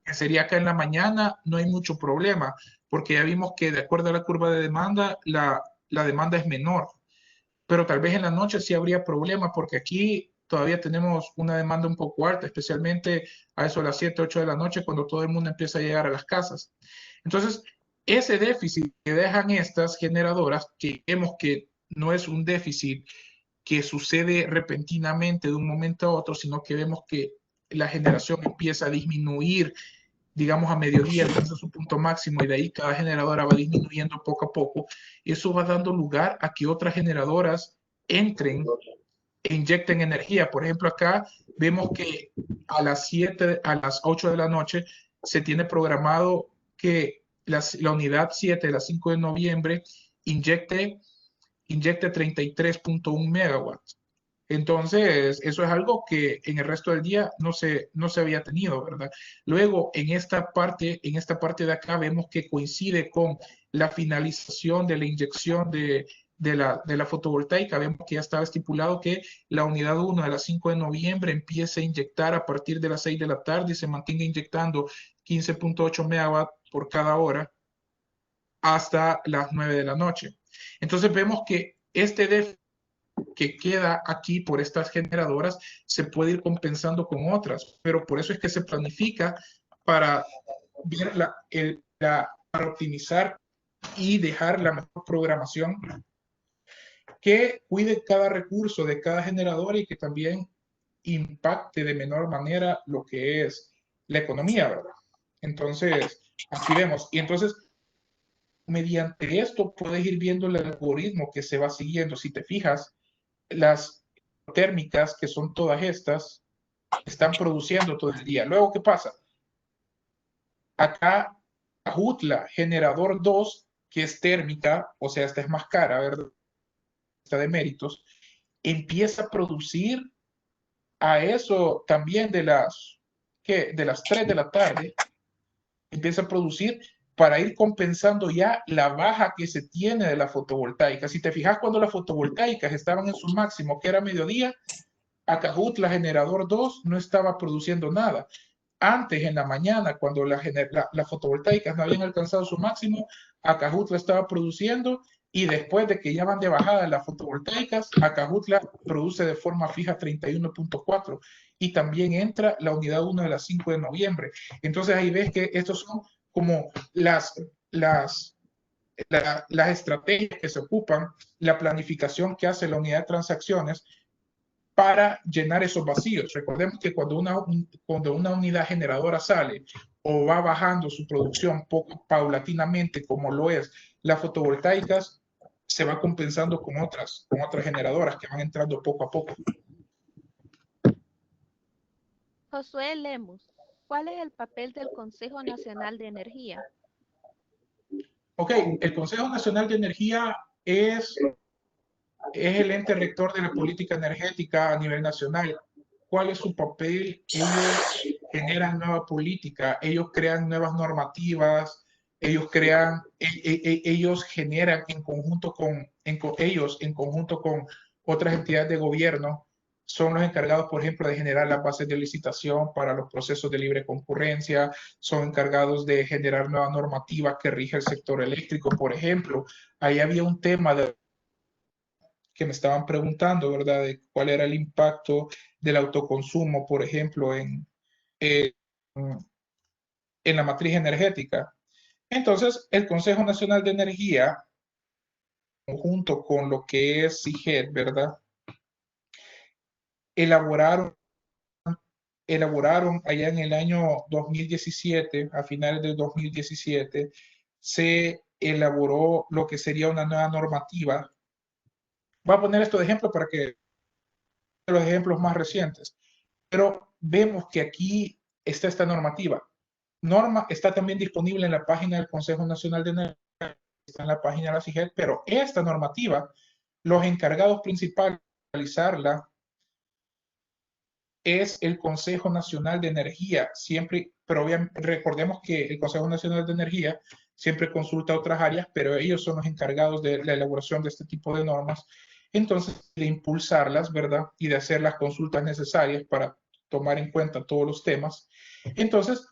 [SPEAKER 1] que sería que en la mañana no hay mucho problema, porque ya vimos que de acuerdo a la curva de demanda, la demanda es menor, pero tal vez en la noche sí habría problema, porque aquí todavía tenemos una demanda un poco alta, especialmente a eso de las 7, 8 de la noche, cuando todo el mundo empieza a llegar a las casas. Entonces, ese déficit que dejan estas generadoras, que vemos que no es un déficit que sucede repentinamente de un momento a otro, sino que vemos que la generación empieza a disminuir, digamos a mediodía alcanza su punto máximo y de ahí cada generadora va disminuyendo poco a poco. Eso va dando lugar a que otras generadoras entren e inyecten energía. Por ejemplo, acá vemos que a las 7, a las 8 de la noche se tiene programado que la unidad 7 de las 5 de noviembre inyecte 33.1 megawatts. Entonces, eso es algo que en el resto del día no se había tenido, ¿verdad? Luego, en esta parte de acá vemos que coincide con la finalización de la inyección de la fotovoltaica. Vemos que ya estaba estipulado que la unidad 1 de las 5 de noviembre empiece a inyectar a partir de las 6 de la tarde y se mantenga inyectando 15.8 megawatts por cada hora hasta las 9 de la noche. Entonces vemos que este déficit que queda aquí por estas generadoras se puede ir compensando con otras, pero por eso es que se planifica para ver para optimizar y dejar la mejor programación que cuide cada recurso de cada generador y que también impacte de menor manera lo que es la economía, ¿verdad? Entonces, aquí vemos. Y entonces, mediante esto puedes ir viendo el algoritmo que se va siguiendo. Si te fijas, las térmicas, que son todas estas, están produciendo todo el día. Luego, ¿qué pasa? Acá, Ajutla, generador 2, que es térmica, o sea, esta es más cara, ¿verdad? Esta de méritos, empieza a producir a eso también de las 3 de la tarde, empieza a producir para ir compensando ya la baja que se tiene de la fotovoltaica. Si te fijas, cuando las fotovoltaicas estaban en su máximo, que era mediodía, Acajutla generador 2 no estaba produciendo nada. Antes, en la mañana, cuando las fotovoltaicas no habían alcanzado su máximo, Acajutla estaba produciendo y después de que ya van de bajada las fotovoltaicas, Acajutla produce de forma fija 31.4 y también entra la unidad 1 de las 5 de noviembre. Entonces ahí ves que estos son como las estrategias que se ocupan, la planificación que hace la unidad de transacciones para llenar esos vacíos. Recordemos que cuando una unidad generadora sale o va bajando su producción poco paulatinamente, como lo es las fotovoltaicas, se va compensando con otras generadoras que van entrando poco a poco.
[SPEAKER 2] Josué Lemus, ¿cuál es el papel del Consejo Nacional de Energía?
[SPEAKER 1] Ok, el Consejo Nacional de Energía es el ente rector de la política energética a nivel nacional. ¿Cuál es su papel? Ellos generan nueva política, ellos crean nuevas normativas, ellos generan en conjunto en conjunto con otras entidades de gobierno, son los encargados, por ejemplo, de generar las bases de licitación para los procesos de libre concurrencia, son encargados de generar nuevas normativas que rige el sector eléctrico, por ejemplo. Ahí había un tema que me estaban preguntando, ¿verdad? De cuál era el impacto del autoconsumo, por ejemplo, en la matriz energética. Entonces, el Consejo Nacional de Energía, junto con lo que es CIGED, ¿verdad? Elaboraron allá en el año 2017, a finales del 2017, se elaboró lo que sería una nueva normativa. Voy a poner esto de ejemplo para que los ejemplos más recientes. Pero vemos que aquí está esta normativa. Norma está también disponible en la página del Consejo Nacional de Energía, está en la página de la CIGED, pero esta normativa, los encargados principales de realizarla es el Consejo Nacional de Energía, siempre, pero recordemos que el Consejo Nacional de Energía siempre consulta otras áreas, pero ellos son los encargados de la elaboración de este tipo de normas, entonces de impulsarlas, ¿verdad? Y de hacer las consultas necesarias para tomar en cuenta todos los temas. Entonces,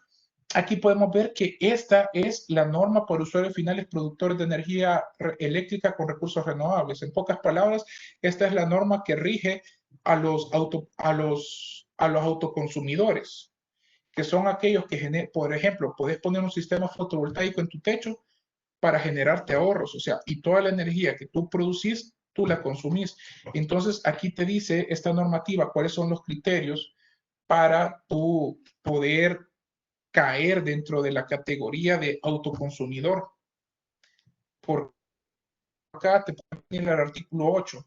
[SPEAKER 1] aquí podemos ver que esta es la norma para usuarios finales productores de energía eléctrica con recursos renovables. En pocas palabras, esta es la norma que rige a los autoconsumidores, que son aquellos que, por ejemplo, puedes poner un sistema fotovoltaico en tu techo para generarte ahorros, o sea, y toda la energía que tú producís, tú la consumís. Entonces, aquí te dice esta normativa cuáles son los criterios para tú poder caer dentro de la categoría de autoconsumidor. Por acá te ponen el artículo 8.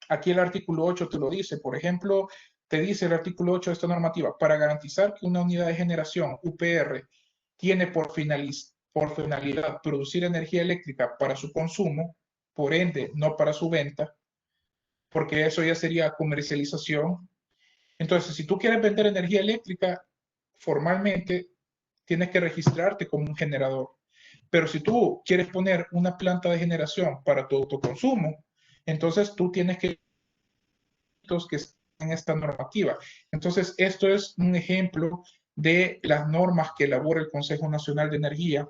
[SPEAKER 1] Aquí el artículo 8 te lo dice, por ejemplo, te dice el artículo 8 de esta normativa, para garantizar que una unidad de generación UPR tiene por finalidad producir energía eléctrica para su consumo, por ende, no para su venta, porque eso ya sería comercialización. Entonces, si tú quieres vender energía eléctrica, formalmente tienes que registrarte como un generador. Pero si tú quieres poner una planta de generación para tu autoconsumo, entonces tú tienes que en esta normativa. Entonces, esto es un ejemplo de las normas que elabora el Consejo Nacional de Energía,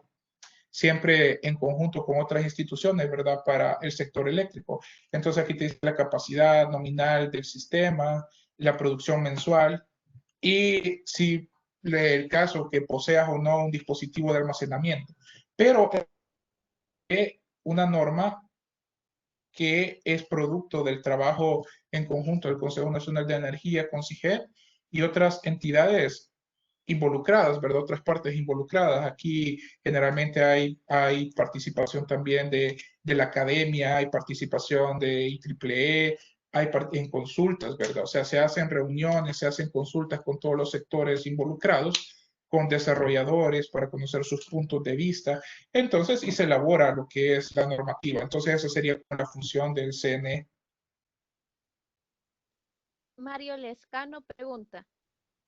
[SPEAKER 1] siempre en conjunto con otras instituciones, ¿verdad? Para el sector eléctrico. Entonces, aquí te dice la capacidad nominal del sistema, la producción mensual y si el caso que poseas o no un dispositivo de almacenamiento. Pero una norma que es producto del trabajo en conjunto del Consejo Nacional de Energía, CONCIGED, y otras entidades involucradas, ¿verdad? Otras partes involucradas. Aquí generalmente hay participación también de la academia, hay participación de IEEE, hay en consultas, ¿verdad? O sea, se hacen reuniones, se hacen consultas con todos los sectores involucrados, con desarrolladores para conocer sus puntos de vista. Entonces, y se elabora lo que es la normativa. Entonces, esa sería la función del CNE.
[SPEAKER 2] Mario Lescano pregunta,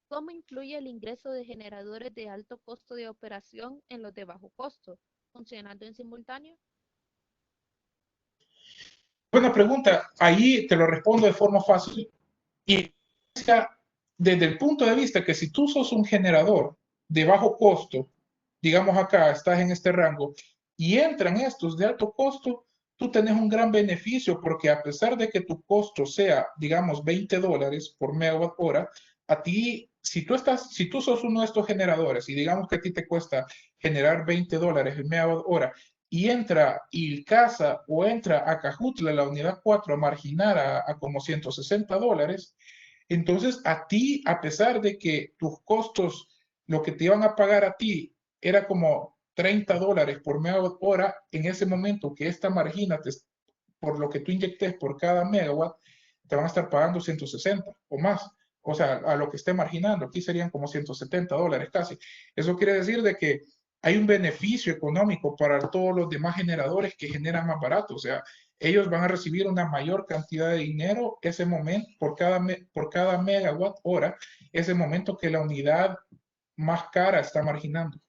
[SPEAKER 2] ¿cómo influye el ingreso de generadores de alto costo de operación en los de bajo costo, funcionando en simultáneo?
[SPEAKER 1] Buena pregunta. Ahí te lo respondo de forma fácil. Y desde el punto de vista que si tú sos un generador de bajo costo, digamos acá, estás en este rango, y entran estos de alto costo, tú tenés un gran beneficio porque a pesar de que tu costo sea, digamos, $20 por megawatt hora, a ti, si tú sos uno de estos generadores y digamos que a ti te cuesta generar $20 el megawatt hora y entra Ilcasa o entra a Cajutla, la unidad 4, a marginar a como $160, entonces a ti, a pesar de que tus costos, lo que te iban a pagar a ti era como $30 por megawatt hora, en ese momento que esta margina, por lo que tú inyectes por cada megawatt, te van a estar pagando 160 o más. O sea, a lo que esté marginando, aquí serían como $170 casi. Eso quiere decir de que hay un beneficio económico para todos los demás generadores que generan más barato. O sea, ellos van a recibir una mayor cantidad de dinero ese momento por cada megawatt hora, ese momento que la unidad más cara está marginando.